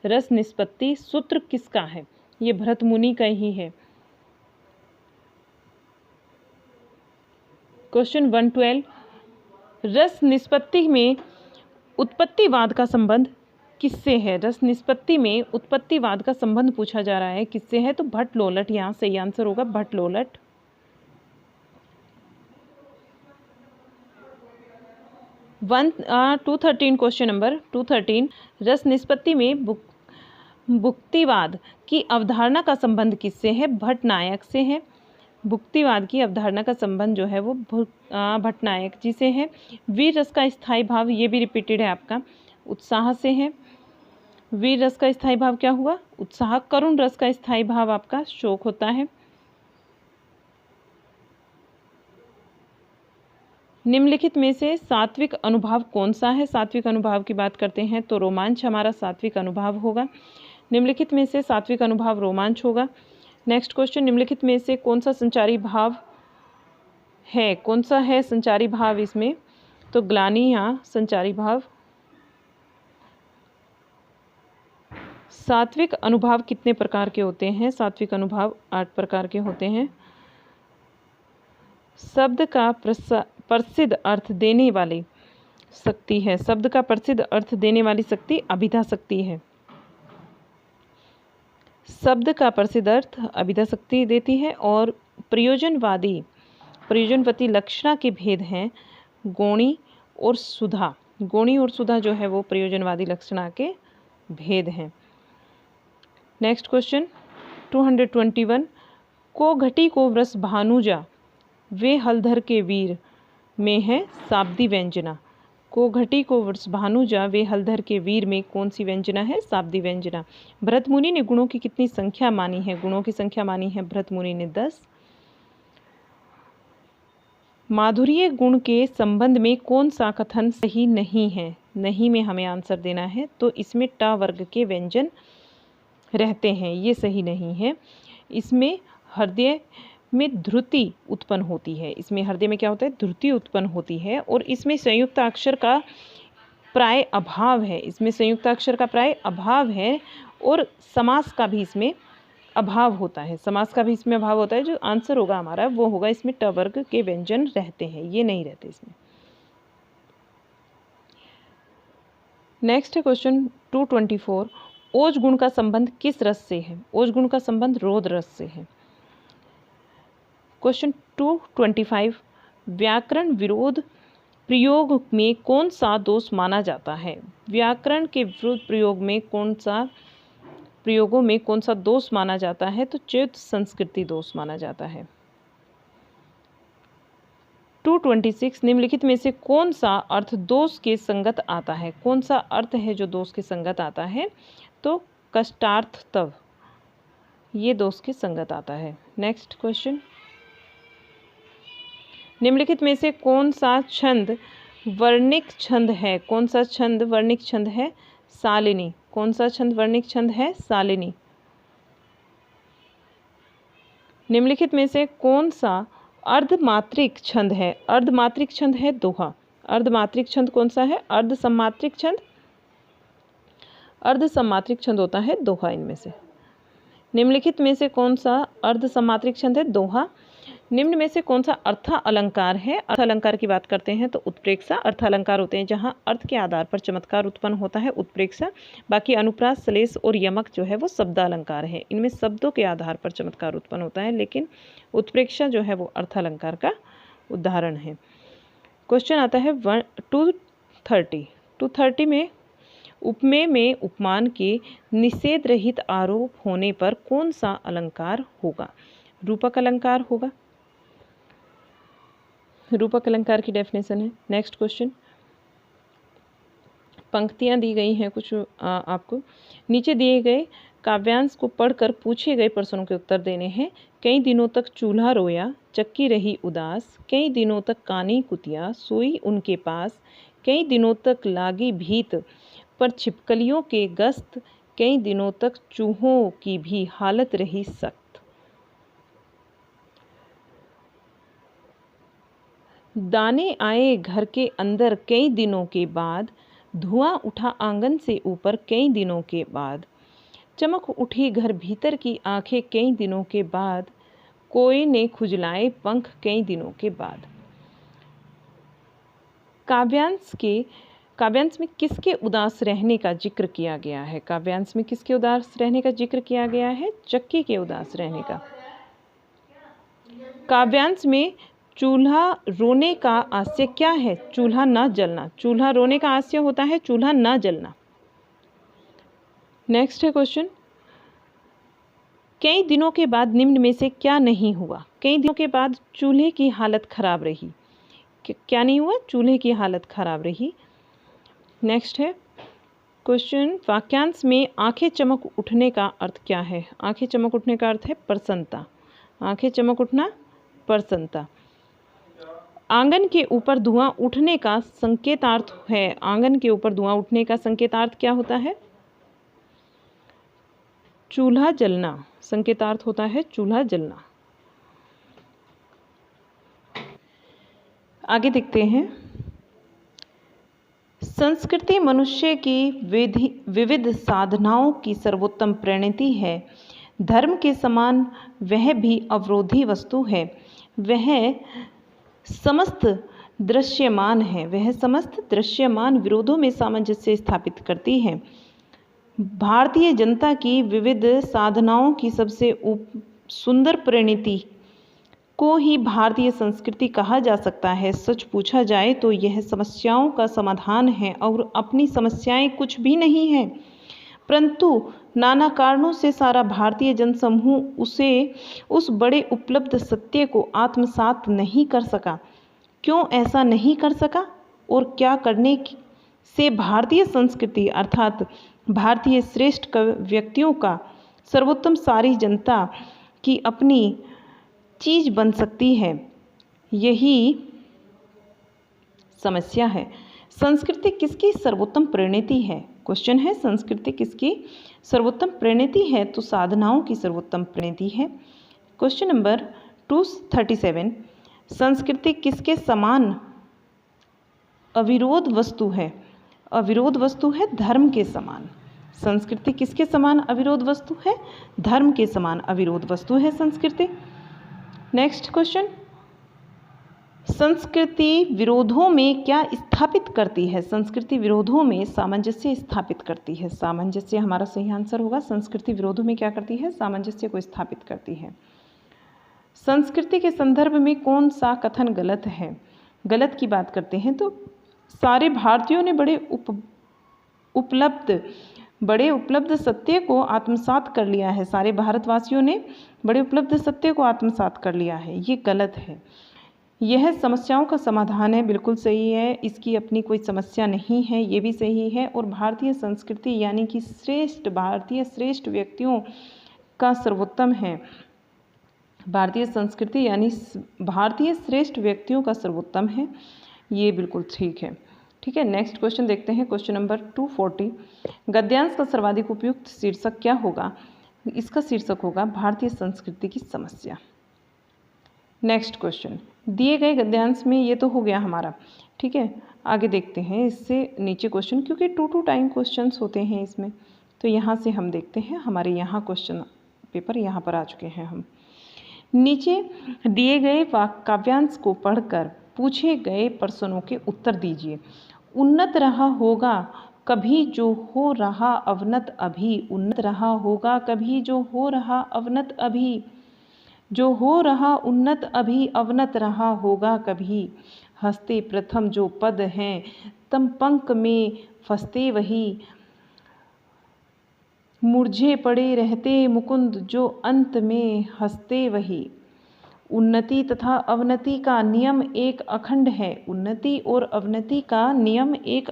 रस निष्पत्ति सूत्र किसका है? ये भरतमुनि का ही है। क्वेश्चन 112, रस निष्पत्ति में उत्पत्तिवाद का संबंध किससे है? रस निष्पत्ति में उत्पत्तिवाद का संबंध पूछा जा रहा है, किससे है? तो भट्ट लोलट, यहाँ सही आंसर होगा भट्ट लोलट। 213 क्वेश्चन नंबर 213, रस निष्पत्ति में भुक्तिवाद की अवधारणा का संबंध किससे है? भट्टनायक से है। भुक्तिवाद की अवधारणा का संबंध जो है वो भट्टनायक जी से है। वीर रस का स्थायी भाव, ये भी रिपीटेड है आपका, उत्साह से है। वीर रस का स्थायी भाव क्या हुआ? उत्साह। करुण रस का स्थायी भाव आपका शोक होता है। निम्नलिखित में से सात्विक अनुभाव कौन सा है? सात्विक अनुभाव की बात करते हैं तो रोमांच हमारा सात्विक अनुभाव होगा। निम्नलिखित में से सात्विक अनुभाव रोमांच होगा। नेक्स्ट क्वेश्चन, निम्नलिखित में से कौन सा संचारी भाव है? कौन सा है संचारी भाव इसमें? तो ग्लानि यहाँ संचारी भाव। सात्विक अनुभाव कितने प्रकार के होते हैं? सात्विक अनुभाव 8 प्रकार के होते हैं। शब्द का प्रसिद्ध अर्थ देने वाली शक्ति है। शब्द का प्रसिद्ध अर्थ देने वाली शक्ति अभिधा शक्ति है। शब्द का प्रसिद्ध अर्थ अभिधा शक्ति देती है। और प्रयोजनवती लक्षणा के भेद हैं गौणी और सुधा। गौणी और सुधा जो है वो प्रयोजनवादी लक्षणा के भेद हैं। नेक्स्ट क्वेश्चन 221, को घटी को वृष भानुजा वे हलधर के वीर में है शाब्दी व्यंजना। को घटी को वृष भानुजा वे हलधर के वीर में कौन सी व्यंजना है? शाब्दी व्यंजना। भरतमुनि ने गुणों की कितनी संख्या मानी है? गुणों की संख्या मानी है भरतमुनि ने 10। माधुर्य गुण के संबंध में कौन सा कथन सही नहीं है? नहीं में हमें आंसर देना है। तो इसमें ट वर्ग के व्यंजन रहते हैं, ये सही नहीं है। इसमें हृदय में ध्रुति उत्पन्न होती है। इसमें हृदय में क्या होता है? ध्रुति उत्पन्न होती है। और इसमें संयुक्त अक्षर का प्राय अभाव है। इसमें संयुक्त अक्षर का प्राय अभाव है और समास का भी इसमें अभाव होता है। समास का भी इसमें अभाव होता है। जो आंसर होगा हमारा वो होगा इसमें ट वर्ग के व्यंजन रहते हैं, ये नहीं रहते इसमें। नेक्स्ट है क्वेश्चन 224, ओज गुण का संबंध किस रस से है? ओज गुण का संबंध रोध रस से है। क्वेश्चन 225, व्याकरण विरोध प्रयोग में कौन सा दोष माना जाता है? व्याकरण के विरोध प्रयोगों में कौन सा दोष माना जाता है? तो च्युत संस्कृति दोष माना जाता है। 226, निम्नलिखित में से कौन सा अर्थ दोष के संगत आता है? कौन सा अर्थ है जो दोष के संगत आता है? तो कष्टार्थतव, ये दोष के संगत आता है। नेक्स्ट क्वेश्चन, निम्नलिखित में से कौन सा छंद वर्णिक छंद है? कौन सा छंद वर्णिक छंद है? शालिनी। कौन सा छंद वर्णिक छंद है? शालिनी। निम्नलिखित में से कौन सा अर्धमात्रिक छंद है? अर्धमात्रिक छंद है दोहा। अर्धमात्रिक छंद कौन सा है? अर्धसम्मात्रिक छंद। अर्धसम्मात्रिक छंद होता है दोहा इनमें से। निम्नलिखित में से कौन सा अर्धसम्मात्रिक छंद है? दोहा। निम्न में से कौन सा अर्थ अलंकार है? अर्थ अलंकार की बात करते हैं तो उत्प्रेक्षा। अर्थ अलंकार होते हैं जहां अर्थ के आधार पर चमत्कार उत्पन्न होता है, उत्प्रेक्षा। बाकी अनुप्रास, श्लेष और यमक जो है वो शब्द अलंकार है। इनमें शब्दों के आधार पर चमत्कार उत्पन्न होता है, लेकिन उत्प्रेक्षा जो है वो अर्थ अलंकार का उदाहरण है। क्वेश्चन आता है 230 में उपमेय में उपमान के निषेध रहित आरोप होने पर कौन सा अलंकार होगा? रूपक अलंकार होगा। रूपक अलंकार की डेफिनेशन है। नेक्स्ट क्वेश्चन, पंक्तियाँ दी गई हैं कुछ आपको। नीचे दिए गए काव्यांश को पढ़कर पूछे गए प्रश्नों के उत्तर देने हैं। कई दिनों तक चूल्हा रोया, चक्की रही उदास, कई दिनों तक कानी कुतिया सोई उनके पास, कई दिनों तक लागी भीत पर छिपकलियों के गस्त, कई दिनों तक चूहों की भी हालत रही सख्त। दाने आए घर के अंदर कई दिनों के बाद, धुआं उठा आंगन से ऊपर कई दिनों के बाद, चमक उठी घर भीतर की आंखें कई दिनों के बाद, कोई ने खुजलाए पंख कई दिनों के बाद। काव्यांश में किसके उदास रहने का जिक्र किया गया है? काव्यांश में किसके उदास रहने का जिक्र किया गया है? चक्की के उदास रहने का। काव्यांश में चूल्हा रोने का आशय क्या है? चूल्हा न जलना। चूल्हा रोने का आशय होता है चूल्हा न जलना। नेक्स्ट है क्वेश्चन, कई दिनों के बाद निम्न में से क्या नहीं हुआ? कई दिनों के बाद चूल्हे की हालत खराब रही। क्या नहीं हुआ? चूल्हे की हालत खराब रही। नेक्स्ट है क्वेश्चन, वाक्यांश में आंखें चमक उठने का अर्थ क्या है? आंखें चमक उठने का अर्थ है प्रसन्नता। आंखें चमक उठना, प्रसन्नता। आंगन के ऊपर धुआं उठने का संकेतार्थ है। आंगन के ऊपर धुआं उठने का संकेतार्थ क्या होता है? चूल्हा जलना। संकेतार्थ होता है चूल्हा जलना। आगे देखते हैं, संस्कृति मनुष्य की विविध साधनाओं की सर्वोत्तम परिणति है। धर्म के समान वह भी अवरोधी वस्तु है। वह समस्त दृश्यमान है। वह समस्त दृश्यमान विरोधों में सामंजस्य स्थापित करती है। भारतीय जनता की विविध साधनाओं की सबसे सुंदर परिणति को ही भारतीय संस्कृति कहा जा सकता है। सच पूछा जाए तो यह समस्याओं का समाधान है और अपनी समस्याएं कुछ भी नहीं है, परंतु नाना कारणों से सारा भारतीय जनसमूह उस बड़े उपलब्ध सत्य को आत्मसात नहीं कर सका। क्यों ऐसा नहीं कर सका और क्या करने से भारतीय संस्कृति अर्थात भारतीय श्रेष्ठ व्यक्तियों का सर्वोत्तम सारी जनता की अपनी चीज बन सकती है, यही समस्या है। संस्कृति किसकी सर्वोत्तम परिणति है? क्वेश्चन है, संस्कृति किसकी सर्वोत्तम परिणति है? तो साधनाओं की सर्वोत्तम परिणति है। क्वेश्चन नंबर 237, संस्कृति किसके समान अविरोध वस्तु है? अविरोध वस्तु है धर्म के समान। संस्कृति किसके समान अविरोध वस्तु है? धर्म के समान अविरोध वस्तु है संस्कृति। नेक्स्ट क्वेश्चन, संस्कृति विरोधों में क्या स्थापित करती है? संस्कृति विरोधों में सामंजस्य स्थापित करती है। सामंजस्य हमारा सही आंसर होगा। संस्कृति विरोधों में क्या करती है? सामंजस्य को स्थापित करती है। संस्कृति के संदर्भ में कौन सा कथन गलत है? गलत की बात करते हैं तो सारे भारतीयों ने बड़े उपलब्ध सत्य को आत्मसात कर लिया है। सारे भारतवासियों ने बड़े उपलब्ध सत्य को आत्मसात कर लिया है, ये गलत है। यह समस्याओं का समाधान है, बिल्कुल सही है। इसकी अपनी कोई समस्या नहीं है, ये भी सही है। और भारतीय संस्कृति यानी कि भारतीय श्रेष्ठ व्यक्तियों का सर्वोत्तम है। भारतीय संस्कृति यानी भारतीय श्रेष्ठ व्यक्तियों का सर्वोत्तम है, ये बिल्कुल ठीक है। ठीक है, नेक्स्ट क्वेश्चन देखते हैं। क्वेश्चन नंबर 240, गद्यांश का सर्वाधिक उपयुक्त शीर्षक क्या होगा? इसका शीर्षक होगा भारतीय संस्कृति की समस्या। नेक्स्ट क्वेश्चन, दिए गए गद्यांश में ये तो हो गया हमारा। ठीक है, आगे देखते हैं इससे नीचे क्वेश्चन, क्योंकि 2 टाइम क्वेश्चंस होते हैं इसमें, तो यहाँ से हम देखते हैं। हमारे यहाँ क्वेश्चन पेपर यहाँ पर आ चुके हैं हम। नीचे दिए गए काव्यांश को पढ़कर पूछे गए प्रश्नों के उत्तर दीजिए। उन्नत रहा होगा कभी जो हो रहा अवनत अभी। उन्नत रहा होगा कभी जो हो रहा अवनत अभी। जो हो रहा उन्नत अभी अवनत रहा होगा कभी। हंसते प्रथम जो पद हैं तम पंक में फंसते वही। मुरझे पड़े रहते मुकुंद जो अंत में हंसते वही। उन्नति तथा अवनति का नियम एक अखंड है। उन्नति और अवनति का नियम एक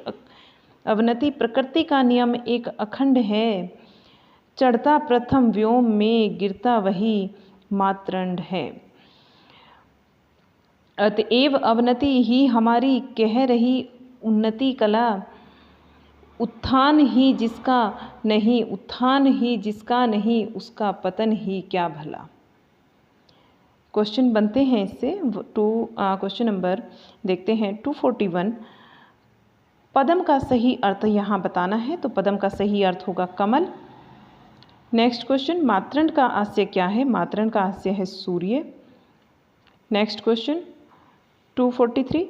अवनति प्रकृति का नियम एक अखंड है, चढ़ता प्रथम व्योम में गिरता वही मातृंड है। अतएव अवनति ही हमारी कह रही उन्नति कला, उत्थान ही जिसका नहीं उसका पतन ही क्या भला। क्वेश्चन बनते हैं इससे। क्वेश्चन नंबर देखते हैं 241। पदम का सही अर्थ यहाँ बताना है, तो पदम का सही अर्थ होगा कमल। नेक्स्ट क्वेश्चन, मातृंड का आस्य क्या है? मातृंड का आस्य है सूर्य। Next question 243।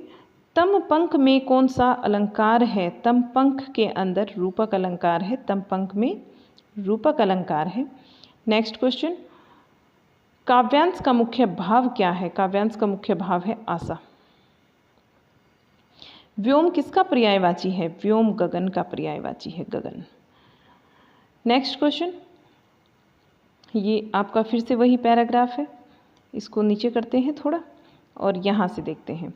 तम पंख में कौन सा अलंकार है? तम पंख के अंदर रूपक अलंकार है, तम पंख में रूपक अलंकार है। नेक्स्ट क्वेश्चन, काव्यांश का मुख्य भाव क्या है? काव्यांश का मुख्य भाव है आशा। व्योम किसका पर्यायवाची है? व्योम गगन का पर्यायवाची है, गगन। नेक्स्ट क्वेश्चन, ये आपका फिर से वही पैराग्राफ है, इसको नीचे करते हैं थोड़ा और यहाँ से देखते हैं।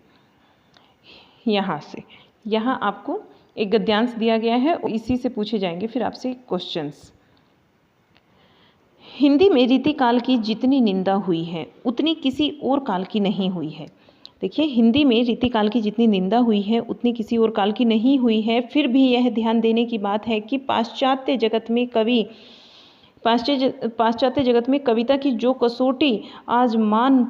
यहाँ आपको एक गद्यांश दिया गया है, इसी से पूछे जाएंगे फिर आपसे क्वेश्चंस। हिंदी में रीतिकाल की जितनी निंदा हुई है उतनी किसी और काल की नहीं हुई है। देखिए, हिंदी में रीतिकाल की जितनी निंदा हुई है उतनी किसी और काल की नहीं हुई है। फिर भी यह ध्यान देने की बात है कि पाश्चात्य जगत में कविता की जो कसौटी आज मान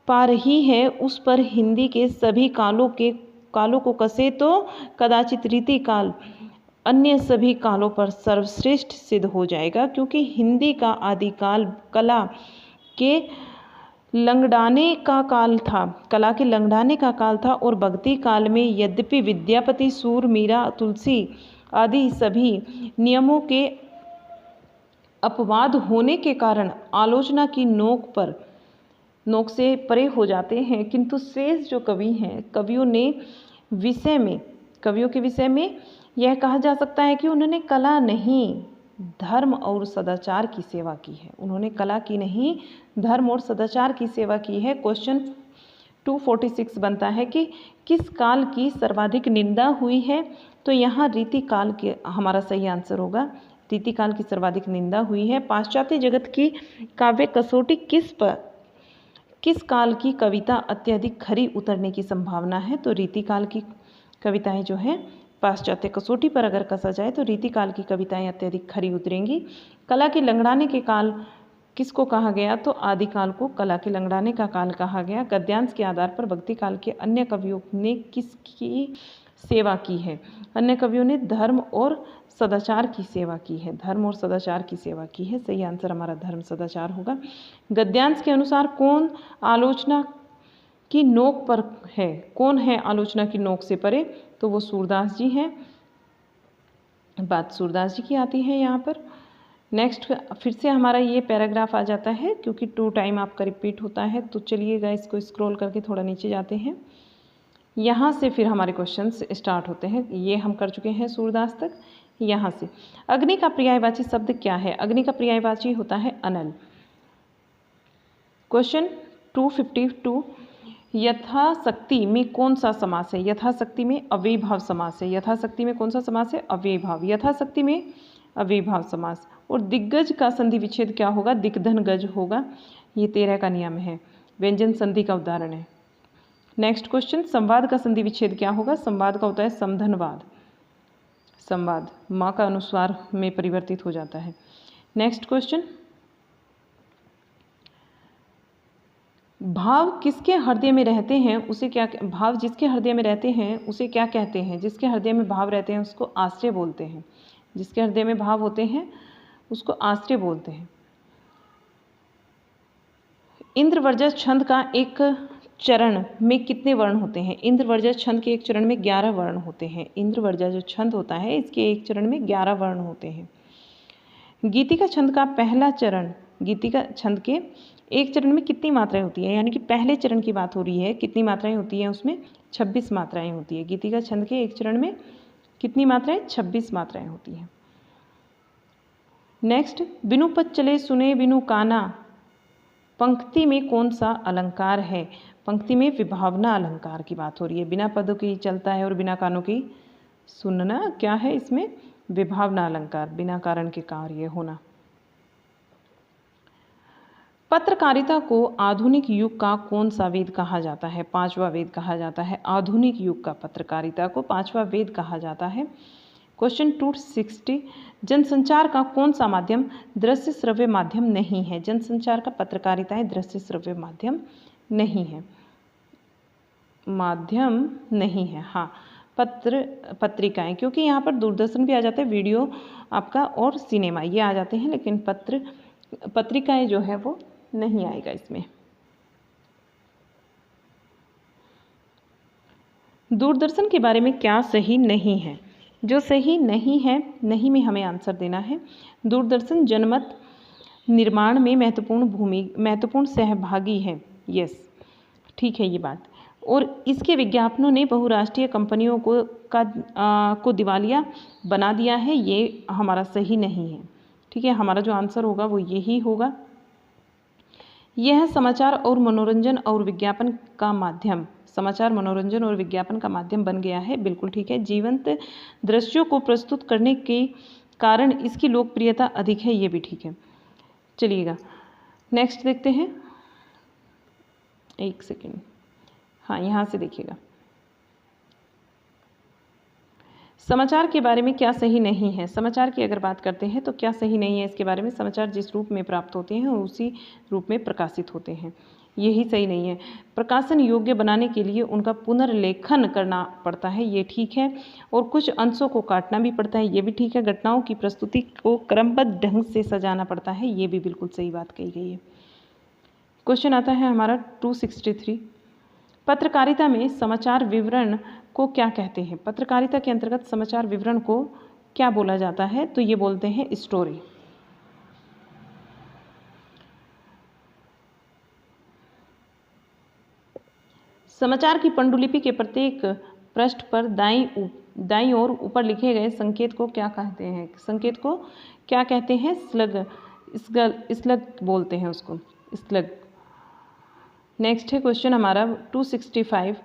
पा रही है उस पर हिंदी के सभी कालों को कसे तो कदाचित रीतिकाल अन्य सभी कालों पर सर्वश्रेष्ठ सिद्ध हो जाएगा, क्योंकि हिंदी का आदिकाल कला के लंगड़ाने का काल था और भक्ति काल में यद्यपि विद्यापति, सूर, मीरा, तुलसी आदि सभी नियमों के अपवाद होने के कारण आलोचना की नोक से परे हो जाते हैं, किंतु शेष जो कवि हैं, कवियों के विषय में यह कहा जा सकता है कि उन्होंने कला नहीं धर्म और सदाचार की सेवा की है। उन्होंने कला की नहीं धर्म और सदाचार की सेवा की है। क्वेश्चन 246 बनता है कि किस काल की सर्वाधिक निंदा हुई है? तो यहाँ रीतिकाल के हमारा सही आंसर होगा, रीतिकाल की सर्वाधिक निंदा हुई है। पाश्चात्य जगत की काव्य कसौटी किस काल की कविता अत्यधिक खरी उतरने की संभावना है? तो रीतिकाल की कविताएं जो हैं पाश्चात्य कसौटी पर अगर कसा जाए तो रीतिकाल की कविताएं अत्यधिक खरी उतरेंगी। कला के लंगड़ाने के काल किसको कहा गया? तो आदिकाल को कला के लंगड़ाने का काल कहा गया। गद्यांश के आधार पर भक्ति काल के अन्य कवियों ने किसकी सेवा की है? अन्य कवियों ने धर्म और सदाचार की सेवा की है, धर्म और सदाचार की सेवा की है। सही आंसर हमारा धर्म सदाचार होगा। गद्यांश के अनुसार कौन आलोचना की नोक पर है? कौन है आलोचना की नोक से परे? तो वो सूरदास जी हैं। बात सूरदास जी की आती है यहाँ पर। नेक्स्ट फिर से हमारा ये पैराग्राफ आ जाता है, क्योंकि 2 टाइम आपका रिपीट होता है। तो चलिएगा, इसको स्क्रॉल करके थोड़ा नीचे जाते हैं। यहाँ से फिर हमारे क्वेश्चंस स्टार्ट होते हैं। ये हम कर चुके हैं सूरदास तक। यहाँ से अग्नि का पर्यायवाची शब्द क्या है? अग्नि का पर्यायवाची होता है अनल। क्वेश्चन 252। यथाशक्ति में कौन सा समास है? यथाशक्ति में अव्ययीभाव समास है। यथाशक्ति में कौन सा समास है? अव्ययीभाव। यथाशक्ति में अव्ययीभाव समास। और दिग्गज का संधि विच्छेद क्या होगा? दिग्धन गज होगा। ये 13 का नियम है, व्यंजन संधि का उदाहरण है। नेक्स्ट क्वेश्चन, संवाद का संधि विच्छेद क्या होगा? संवाद का होता है समधनवाद। संवाद माँ का अनुस्वार में परिवर्तित हो जाता है। नेक्स्ट क्वेश्चन, भाव किसके हृदय में रहते हैं उसे क्या? भाव जिसके हृदय में रहते हैं उसे क्या कहते हैं? जिसके हृदय में भाव रहते हैं उसको आश्रय बोलते हैं। जिसके हृदय में भाव होते हैं उसको आश्रय बोलते हैं। इंद्रवर्जस छंद का एक चरण में कितने वर्ण होते हैं? इंद्रवर्जस छंद के एक चरण में 11 वर्ण होते हैं। इंद्रवर्जस जो छंद होता है इसके एक चरण में 11 वर्ण होते हैं। गीतिका छंद का पहला चरण, गीतिका छंद के एक चरण में कितनी मात्राएं होती हैं? यानी कि पहले चरण की बात हो रही है, कितनी मात्राएं होती हैं उसमें? 26 मात्राएं होती है। गीतिका छंद के एक चरण में कितनी मात्राएं? 26 मात्राएं होती हैं। नेक्स्ट, बिनु पद चले सुने बिनु काना पंक्ति में कौन सा अलंकार है? पंक्ति में विभावना अलंकार की बात हो रही है। बिना पदों की चलता है और बिना कानों की सुनना क्या है इसमें? विभावना अलंकार, बिना कारण के कार्य होना। पत्रकारिता को आधुनिक युग का कौन सा वेद कहा जाता है? पांचवा वेद कहा जाता है। आधुनिक युग का पत्रकारिता को पांचवा वेद कहा जाता है। क्वेश्चन 260, जनसंचार का कौन सा माध्यम दृश्य श्रव्य माध्यम नहीं है? जनसंचार का पत्रकारिता दृश्य श्रव्य माध्यम नहीं है, माध्यम नहीं है। हाँ, पत्रिकाएं, क्योंकि यहाँ पर दूरदर्शन भी आ जाता है, वीडियो आपका और सिनेमा ये आ जाते हैं, लेकिन पत्रिकाएं जो है वो नहीं आएगा इसमें। दूरदर्शन के बारे में क्या सही नहीं है? जो सही नहीं है, नहीं में हमें आंसर देना है। दूरदर्शन जनमत निर्माण में महत्वपूर्ण सहभागी है। यस, ठीक है ये बात। और इसके विज्ञापनों ने बहुराष्ट्रीय कंपनियों को दिवालिया बना दिया है, ये हमारा सही नहीं है। ठीक है, हमारा जो आंसर होगा वो यही होगा। यह समाचार और मनोरंजन और विज्ञापन का माध्यम, समाचार मनोरंजन और विज्ञापन का माध्यम बन गया है, बिल्कुल ठीक है। जीवंत दृश्यों को प्रस्तुत करने के कारण इसकी लोकप्रियता अधिक है, ये भी ठीक है। चलिएगा नेक्स्ट देखते हैं, एक सेकेंड। हाँ, यहाँ से देखिएगा, समाचार के बारे में क्या सही नहीं है? समाचार की अगर बात करते हैं तो क्या सही नहीं है इसके बारे में? समाचार जिस रूप में प्राप्त होते हैं उसी रूप में प्रकाशित होते हैं, यही सही नहीं है। प्रकाशन योग्य बनाने के लिए उनका पुनर्लेखन करना पड़ता है, ये ठीक है। और कुछ अंशों को काटना भी पड़ता है, ये भी ठीक है। घटनाओं की प्रस्तुति को क्रमबद्ध ढंग से सजाना पड़ता है, ये भी बिल्कुल सही बात कही गई है। क्वेश्चन आता है हमारा 263, पत्रकारिता में समाचार विवरण को क्या कहते हैं? पत्रकारिता के अंतर्गत समाचार विवरण को क्या बोला जाता है? तो ये बोलते हैं स्टोरी। समाचार की पांडुलिपि के प्रत्येक पृष्ठ पर दाईं ओर ऊपर लिखे गए संकेत को क्या कहते हैं? संकेत को क्या कहते हैं? स्लग बोलते हैं उसको, स्लग। नेक्स्ट है क्वेश्चन हमारा 265,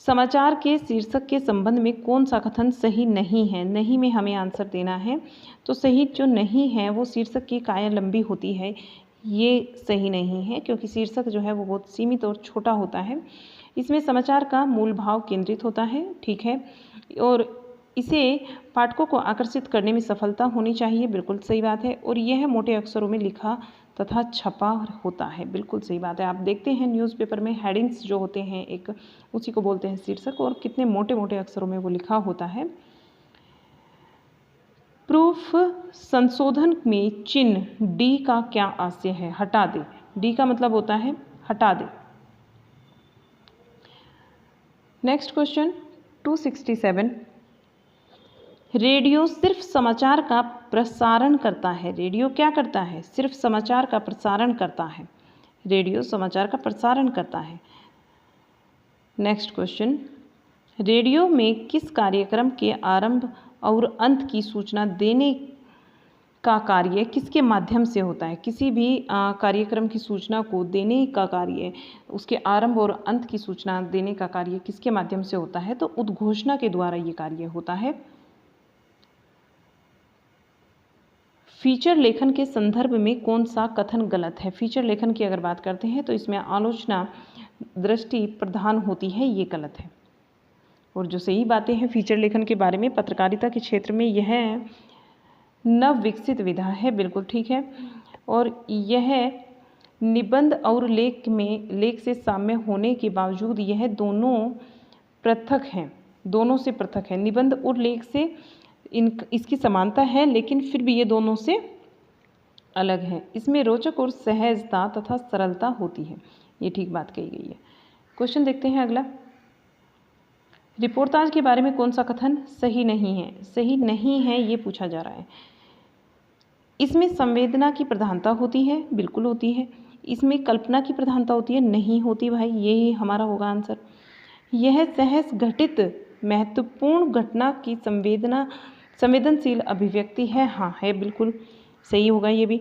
समाचार के शीर्षक के संबंध में कौन सा कथन सही नहीं है? नहीं में हमें आंसर देना है। तो सही जो नहीं है वो शीर्षक की काया लंबी होती है, ये सही नहीं है, क्योंकि शीर्षक जो है वो बहुत सीमित और छोटा होता है। इसमें समाचार का मूल भाव केंद्रित होता है, ठीक है, और इसे पाठकों को आकर्षित करने में सफलता होनी चाहिए, बिल्कुल सही बात है। और यह मोटे अक्षरों में लिखा तथा छपा होता है, बिल्कुल सही बात है। आप देखते हैं न्यूज़पेपर में हेडिंग्स जो होते हैं एक, उसी को बोलते हैं शीर्षक, और कितने मोटे मोटे अक्षरों में वो लिखा होता है। प्रूफ संशोधन में चिन्ह डी का क्या आशय है? हटा दे। डी का मतलब होता है हटा दे। नेक्स्ट क्वेश्चन 267, रेडियो सिर्फ समाचार का प्रसारण करता है। रेडियो क्या करता है? सिर्फ समाचार का प्रसारण करता है। रेडियो समाचार का प्रसारण करता है। नेक्स्ट क्वेश्चन, रेडियो में किस कार्यक्रम के आरंभ और अंत की सूचना देने का कार्य किसके माध्यम से होता है? किसी भी कार्यक्रम की सूचना को देने का कार्य, उसके आरंभ और अंत की सूचना देने का कार्य किसके माध्यम से होता है? तो उद्घोषणा के द्वारा ये कार्य होता है। फीचर लेखन के संदर्भ में कौन सा कथन गलत है? फीचर लेखन की अगर बात करते हैं तो इसमें आलोचना दृष्टि प्रधान होती है, ये गलत है। और जो सही बातें हैं फीचर लेखन के बारे में, पत्रकारिता के क्षेत्र में यह नव विकसित विधा है, बिल्कुल ठीक है। और यह निबंध और लेख से साम्य होने के बावजूद यह दोनों पृथक हैं, दोनों से पृथक है। निबंध और लेख से इसकी समानता है, लेकिन फिर भी ये दोनों से अलग है। इसमें रोचक और सहजता तथा सरलता होती है, ये ठीक बात कही गई है। क्वेश्चन देखते हैं अगला, रिपोर्टाज के बारे में कौन सा कथन सही नहीं है? सही नहीं है ये पूछा जा रहा है। इसमें संवेदना की प्रधानता होती है, बिल्कुल होती है। इसमें कल्पना की प्रधानता होती है, नहीं होती भाई, यही हमारा होगा आंसर। यह सहज घटित महत्वपूर्ण घटना की संवेदनशील अभिव्यक्ति है, हाँ है, बिल्कुल सही होगा ये भी।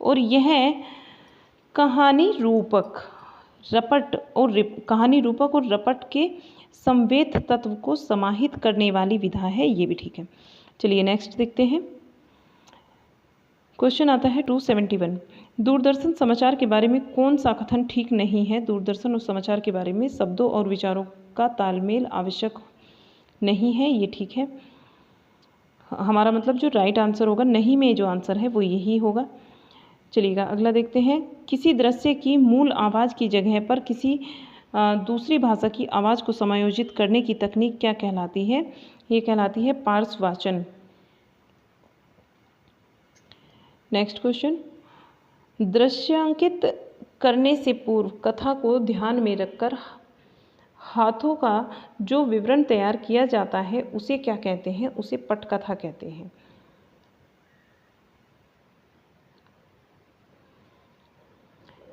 और यह कहानी रूपक और रपट के संवेद तत्व को समाहित करने वाली विधा है, ये भी ठीक है। चलिए नेक्स्ट देखते हैं। क्वेश्चन आता है 271। दूरदर्शन समाचार के बारे में कौन सा कथन ठीक नहीं है? दूरदर्शन और समाचार के बारे में शब्दों और विचारों का तालमेल आवश्यक नहीं है, ये ठीक है। हमारा मतलब जो राइट आंसर होगा, नहीं में जो आंसर है वो यही होगा। चलिएगा अगला देखते हैं। किसी दृश्य की मूल आवाज़ की जगह पर किसी दूसरी भाषा की आवाज़ को समायोजित करने की तकनीक क्या कहलाती है? ये कहलाती है पार्श्ववाचन। Next question. दृश्यांकित करने से पूर्व कथा को ध्यान में रखकर हाथों का जो विवरण तैयार किया जाता है उसे क्या कहते हैं? उसे पटकथा कहते हैं।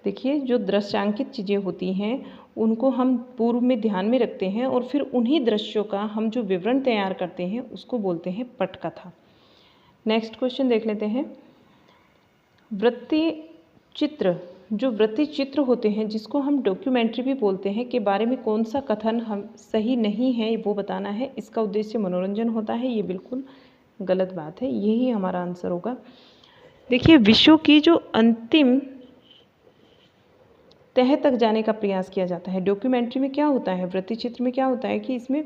देखिए, जो दृश्यांकित चीज़ें होती हैं उनको हम पूर्व में ध्यान में रखते हैं और फिर उन्हीं दृश्यों का हम जो विवरण तैयार करते हैं उसको बोलते हैं पटकथा। नेक्स्ट क्वेश्चन देख लेते हैं। वृत्ति चित्र, जो वृत्ति चित्र होते हैं जिसको हम डॉक्यूमेंट्री भी बोलते हैं, के बारे में कौन सा कथन हम सही नहीं है वो बताना है। इसका उद्देश्य मनोरंजन होता है, ये बिल्कुल गलत बात है, यही हमारा आंसर होगा। देखिए, विश्व की जो अंतिम तह तक जाने का प्रयास किया जाता है। डॉक्यूमेंट्री में क्या होता है, वृत्ति चित्र में क्या होता है कि इसमें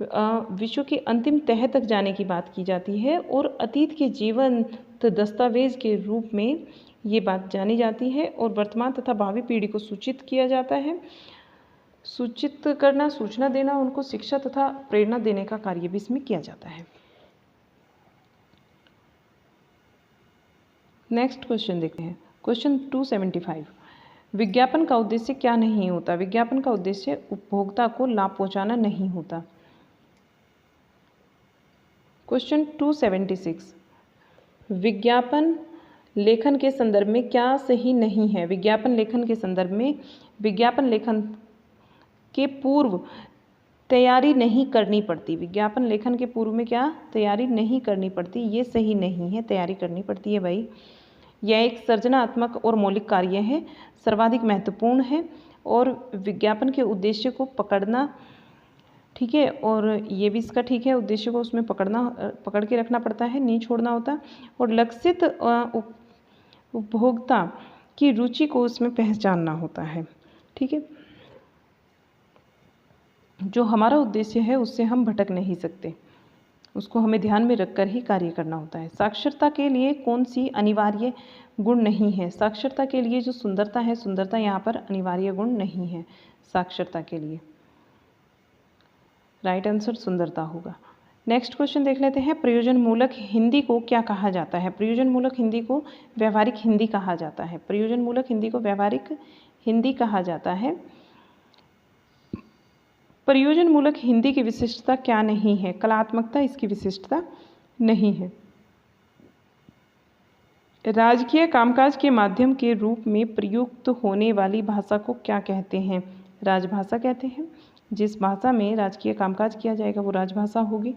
विश्व की अंतिम तह तक जाने की बात की जाती है और अतीत के जीवंत दस्तावेज के रूप में ये बात जानी जाती है और वर्तमान तथा भावी पीढ़ी को सूचित किया जाता है। सूचित करना, सूचना देना, उनको शिक्षा तथा प्रेरणा देने का कार्य भी इसमें किया जाता है। नेक्स्ट क्वेश्चन देखते हैं। क्वेश्चन 275। विज्ञापन का उद्देश्य क्या नहीं होता? विज्ञापन का उद्देश्य उपभोक्ता को लाभ पहुंचाना नहीं होता। क्वेश्चन 276। विज्ञापन लेखन के संदर्भ में क्या सही नहीं है? विज्ञापन लेखन के संदर्भ में विज्ञापन लेखन के पूर्व तैयारी नहीं करनी पड़ती। विज्ञापन लेखन के पूर्व में क्या तैयारी नहीं करनी पड़ती, ये सही नहीं है, तैयारी करनी पड़ती है भाई। यह एक सृजनात्मक और मौलिक कार्य है, सर्वाधिक महत्वपूर्ण है और विज्ञापन के उद्देश्य को पकड़ना ठीक है, और ये भी इसका ठीक है, उद्देश्य को उसमें पकड़ के रखना पड़ता है, नहीं छोड़ना होता, और लक्षित उपभोक्ता की रुचि को उसमें पहचानना होता है। ठीक है, जो हमारा उद्देश्य है उससे हम भटक नहीं सकते, उसको हमें ध्यान में रखकर ही कार्य करना होता है। साक्षरता के लिए कौन सी अनिवार्य गुण नहीं है? साक्षरता के लिए जो सुंदरता है, सुंदरता यहाँ पर अनिवार्य गुण नहीं है साक्षरता के लिए। राइट आंसर सुंदरता होगा। नेक्स्ट क्वेश्चन देख लेते हैं। प्रयोजन मूलक हिंदी को क्या कहा जाता है? प्रयोजन मूलक हिंदी को व्यवहारिक हिंदी कहा जाता है। प्रयोजन मूलक हिंदी को व्यवहारिक हिंदी कहा जाता है। प्रयोजन मूलक हिंदी की विशिष्टता क्या नहीं है? कलात्मकता इसकी विशिष्टता नहीं है। राजकीय कामकाज के माध्यम के रूप में प्रयुक्त होने वाली भाषा को क्या कहते हैं? राजभाषा कहते हैं। जिस भाषा में राजकीय कामकाज किया जाएगा वो राजभाषा होगी।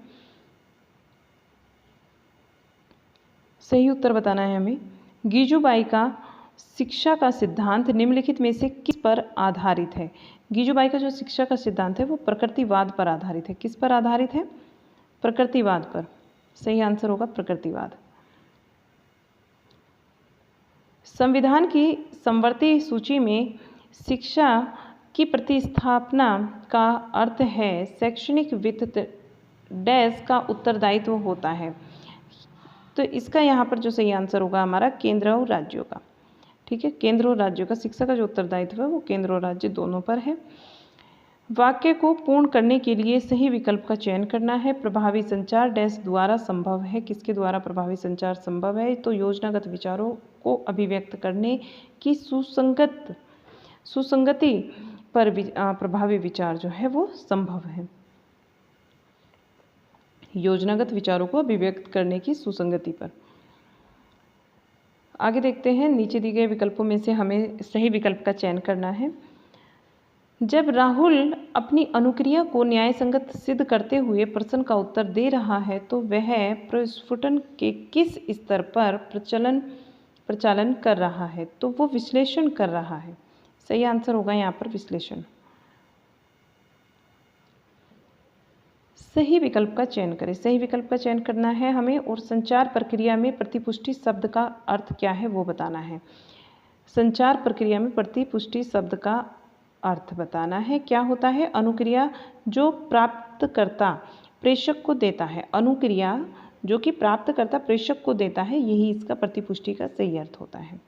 सही उत्तर बताना है हमें। गीजूबाई का शिक्षा का सिद्धांत निम्नलिखित में से किस पर आधारित है? गीजूबाई का जो शिक्षा का सिद्धांत है वो प्रकृतिवाद पर आधारित है। किस पर आधारित है? प्रकृतिवाद पर। सही आंसर होगा प्रकृतिवाद। संविधान की समवर्ती सूची में शिक्षा की प्रतिस्थापना का अर्थ है शैक्षणिक वित्त डैश का उत्तरदायित्व होता है। तो इसका यहाँ पर जो सही आंसर होगा हमारा केंद्र और राज्यों का। ठीक है, केंद्र और राज्यों का शिक्षा का जो उत्तरदायित्व है वो केंद्र और राज्य दोनों पर है। वाक्य को पूर्ण करने के लिए सही विकल्प का चयन करना है। प्रभावी संचार डैश द्वारा संभव है। किसके द्वारा प्रभावी संचार संभव है? तो योजनागत विचारों को अभिव्यक्त करने की सुसंगति पर प्रभावी विचार जो है वो संभव है। योजनागत विचारों को अभिव्यक्त करने की सुसंगति पर। आगे देखते हैं। नीचे दिए गए विकल्पों में से हमें सही विकल्प का चयन करना है। जब राहुल अपनी अनुक्रिया को न्यायसंगत सिद्ध करते हुए प्रश्न का उत्तर दे रहा है तो वह प्रस्फुटन के किस स्तर पर प्रचालन कर रहा है? तो वो विश्लेषण कर रहा है। सही आंसर होगा यहाँ पर विश्लेषण। सही विकल्प का चयन करें। सही विकल्प का चयन करना है हमें और संचार प्रक्रिया में प्रतिपुष्टि शब्द का अर्थ क्या है वो बताना है। संचार प्रक्रिया में प्रतिपुष्टि शब्द का अर्थ बताना है। क्या होता है? अनुक्रिया जो प्राप्तकर्ता प्रेषक को देता है, अनुक्रिया जो कि प्राप्तकर्ता प्रेषक को देता है, यही इसका प्रतिपुष्टि का सही अर्थ होता है।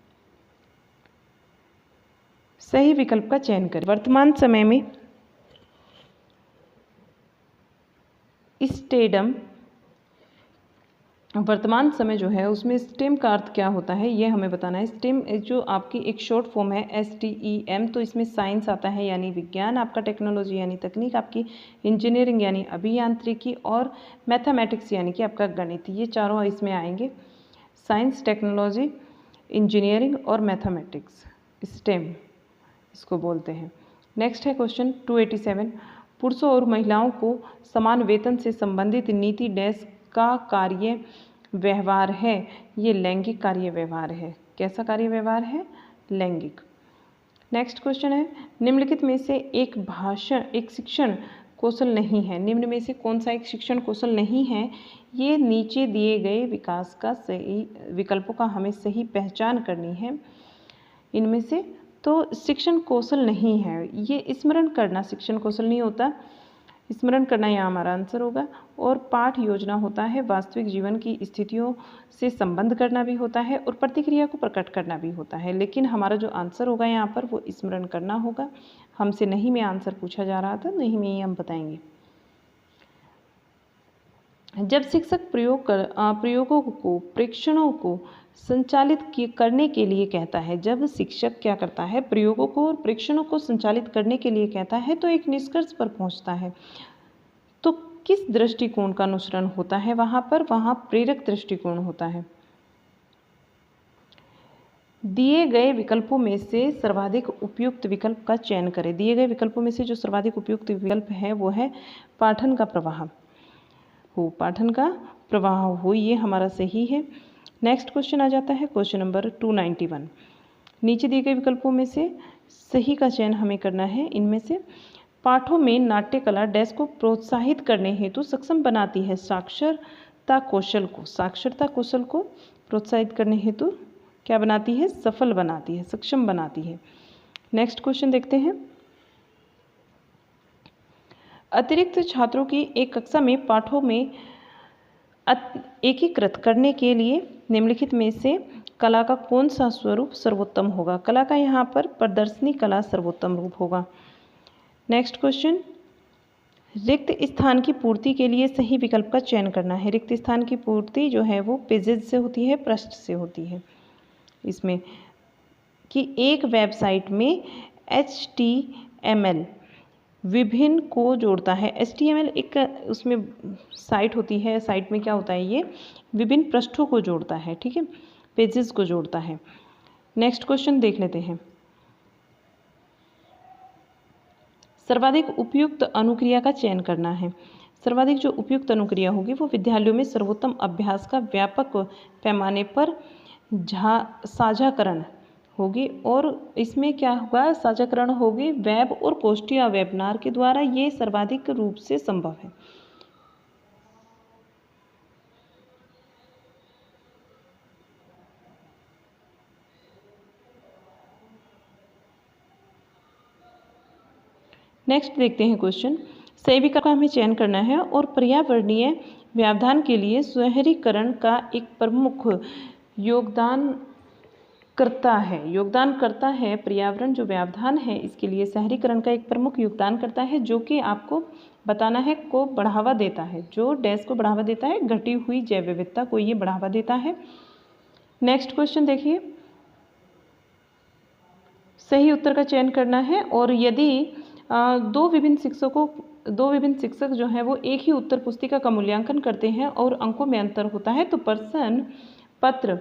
सही विकल्प का चयन करें। वर्तमान समय में स्टेडम, वर्तमान समय जो है उसमें स्टेम का अर्थ क्या होता है ये हमें बताना है। स्टेम जो आपकी एक शॉर्ट फॉर्म है STEM, तो इसमें साइंस आता है यानी विज्ञान, आपका टेक्नोलॉजी यानी तकनीक, आपकी इंजीनियरिंग यानी अभियांत्रिकी, और मैथमेटिक्स यानी कि आपका गणित। ये चारों इसमें आएंगे, साइंस, टेक्नोलॉजी, इंजीनियरिंग और मैथमेटिक्स, स्टेम इसको बोलते हैं। नेक्स्ट है क्वेश्चन 287, पुरुषों और महिलाओं को समान वेतन से संबंधित नीति डैश का कार्य व्यवहार है। ये लैंगिक कार्य व्यवहार है। कैसा कार्य व्यवहार है? लैंगिक। नेक्स्ट क्वेश्चन है, निम्नलिखित में से एक शिक्षण कौशल नहीं है। निम्न में से कौन सा एक शिक्षण कौशल नहीं है? ये नीचे दिए गए विकास का सही विकल्पों का हमें सही पहचान करनी है। इनमें से तो शिक्षण कौशल नहीं है, ये स्मरण करना शिक्षण कौशल नहीं होता। स्मरण करना यहाँ हमारा आंसर होगा। और पाठ योजना होता है, वास्तविक जीवन की स्थितियों से संबंध करना भी होता है और प्रतिक्रिया को प्रकट करना भी होता है। लेकिन हमारा जो आंसर होगा यहाँ पर वो स्मरण करना होगा। हमसे नहीं में आंसर पूछा जा रहा था, नहीं में ही हम बताएंगे। जब शिक्षक प्रयोगों को, प्रेक्षणों को संचालित करने के लिए कहता है, जब शिक्षक क्या करता है? प्रयोगों को और प्रेक्षणों को संचालित करने के लिए कहता है तो एक निष्कर्ष पर पहुंचता है। तो किस दृष्टिकोण का अनुसरण होता है वहां पर? वहां प्रेरक दृष्टिकोण होता है। दिए गए विकल्पों में से सर्वाधिक उपयुक्त विकल्प का चयन करें। दिए गए विकल्पों में से जो सर्वाधिक उपयुक्त विकल्प है वो है पाठन का प्रवाह हो, पाठन का प्रवाह हो, ये हमारा सही है। नेक्स्ट क्वेश्चन आ जाता है क्वेश्चन नंबर 291। नीचे दिए गए विकल्पों में से सही का चयन हमें करना है। इनमें से पाठों में नाट्य कला डैश को प्रोत्साहित करने हेतु सक्षम बनाती है साक्षरता कौशल को। साक्षरता कौशल को प्रोत्साहित करने हेतु क्या बनाती है? सफल बनाती है, सक्षम बनाती है। नेक्स्ट क्वेश्चन देखते हैं। अतिरिक्त छात्रों की एक कक्षा में पाठों में एकीकृत करने के लिए निम्नलिखित में से कला का कौन सा स्वरूप सर्वोत्तम होगा? कला का यहाँ पर प्रदर्शनी कला सर्वोत्तम रूप होगा। नेक्स्ट क्वेश्चन, रिक्त स्थान की पूर्ति के लिए सही विकल्प का चयन करना है। रिक्त स्थान की पूर्ति जो है वो पेजेज से होती है, पृष्ठ से होती है। इसमें कि एक वेबसाइट में HTML विभिन्न को जोड़ता है। HTML एक उसमें साइट होती है, साइट में क्या होता है? ये विभिन्न पृष्ठों को जोड़ता है, ठीक है, पेजेस को जोड़ता है। नेक्स्ट क्वेश्चन देख लेते हैं। सर्वाधिक उपयुक्त अनुक्रिया का चयन करना है। सर्वाधिक जो उपयुक्त अनुक्रिया होगी वो विद्यालयों में सर्वोत्तम अभ्यास का व्यापक पैमाने पर साझाकरण होगी। और इसमें क्या होगा? साझाकरण होगी वेब और गोष्ठी या वेबिनार के द्वारा। ये सर्वाधिक रूप से संभव है। नेक्स्ट देखते हैं क्वेश्चन। सही विकल्प का हमें चयन करना है और पर्यावरणीय व्यवधान के लिए शहरीकरण का एक प्रमुख योगदान करता है। पर्यावरण जो व्यवधान है इसके लिए शहरीकरण का एक प्रमुख योगदान करता है, जो कि आपको बताना है को बढ़ावा देता है। जो डैश को बढ़ावा देता है, घटी हुई जैव विविधता को ये बढ़ावा देता है। नेक्स्ट क्वेश्चन देखिए, सही उत्तर का चयन करना है। और यदि दो विभिन्न शिक्षक जो हैं वो एक ही उत्तर पुस्तिका का मूल्यांकन करते हैं और अंकों में अंतर होता है तो प्रश्न पत्र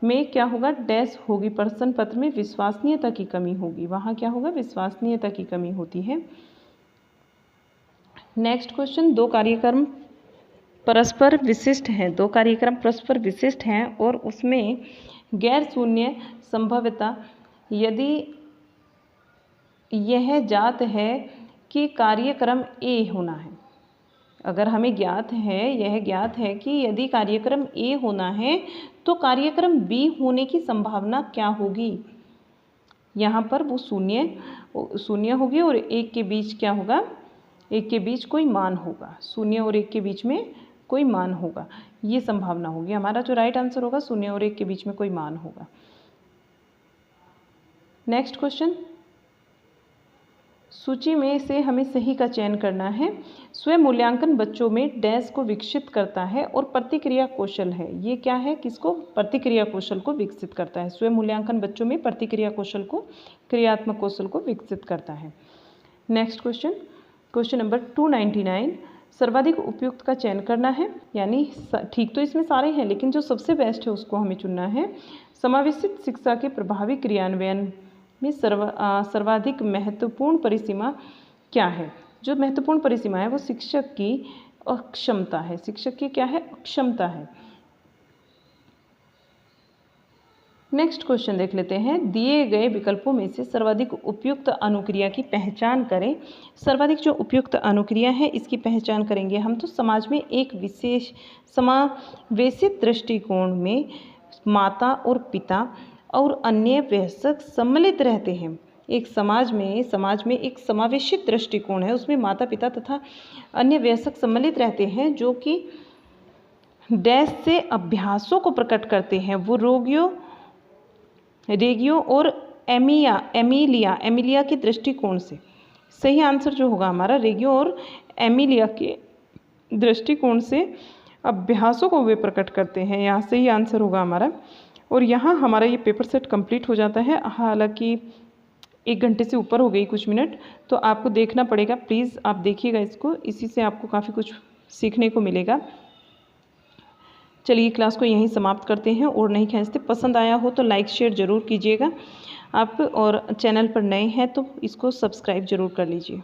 में क्या होगा? डैश होगी। प्रश्न पत्र में विश्वसनीयता की कमी होगी। वहाँ क्या होगा? विश्वसनीयता की कमी होती है। नेक्स्ट क्वेश्चन, दो कार्यक्रम परस्पर विशिष्ट हैं और उसमें गैर शून्य संभाव्यता यदि यह जात है कि कार्यक्रम ए होना है। अगर हमें ज्ञात है, यह ज्ञात है कि यदि कार्यक्रम ए होना है तो कार्यक्रम बी होने की संभावना क्या होगी। यहाँ पर वो शून्य होगी और एक के बीच क्या होगा, एक के बीच कोई मान होगा, शून्य और एक के बीच में कोई मान होगा, ये संभावना होगी। हमारा जो राइट आंसर होगा, शून्य और एक के बीच में कोई मान होगा। नेक्स्ट क्वेश्चन, सूची में से हमें सही का चयन करना है। स्वयं मूल्यांकन बच्चों में डैश को विकसित करता है और प्रतिक्रिया कौशल है। ये क्या है, किसको, प्रतिक्रिया कौशल को विकसित करता है। स्वयं मूल्यांकन बच्चों में प्रतिक्रिया कौशल को, क्रियात्मक कौशल को विकसित करता है। नेक्स्ट क्वेश्चन, क्वेश्चन नंबर 299, सर्वाधिक उपयुक्त का चयन करना है, यानी ठीक तो इसमें सारे हैं लेकिन जो सबसे बेस्ट है उसको हमें चुनना है। समावेशित शिक्षा के प्रभावी क्रियान्वयन में सर्वाधिक महत्वपूर्ण परिसीमा क्या है। जो महत्वपूर्ण परिसीमा है वो शिक्षक की अक्षमता है। शिक्षक की क्या है, अक्षमता है। नेक्स्ट क्वेश्चन देख लेते हैं, दिए गए विकल्पों में से सर्वाधिक उपयुक्त अनुक्रिया की पहचान करें। सर्वाधिक जो उपयुक्त अनुक्रिया है इसकी पहचान करेंगे हम तो समाज में एक विशेष समावेशित दृष्टिकोण में माता और पिता और अन्य वयस्क सम्मिलित रहते हैं। एक समाज में एक समावेशित दृष्टिकोण है, उसमें माता पिता तथा अन्य वयस्क सम्मिलित रहते हैं जो कि डैश से अभ्यासों को प्रकट करते हैं। वो रेगियो और एमिलिया के दृष्टिकोण से। सही आंसर जो होगा हमारा, रेगियो और एमिलिया के दृष्टिकोण से अभ्यासों को वे प्रकट करते हैं। यहाँ सही आंसर होगा हमारा। और यहाँ हमारा ये पेपर सेट कंप्लीट हो जाता है। हालांकि 1 घंटे से ऊपर हो गई कुछ मिनट, तो आपको देखना पड़ेगा। प्लीज़ आप देखिएगा इसको, इसी से आपको काफ़ी कुछ सीखने को मिलेगा। चलिए क्लास को यहीं समाप्त करते हैं और नहीं खींचते। पसंद आया हो तो लाइक शेयर ज़रूर कीजिएगा आप, और चैनल पर नए हैं तो इसको सब्सक्राइब ज़रूर कर लीजिए।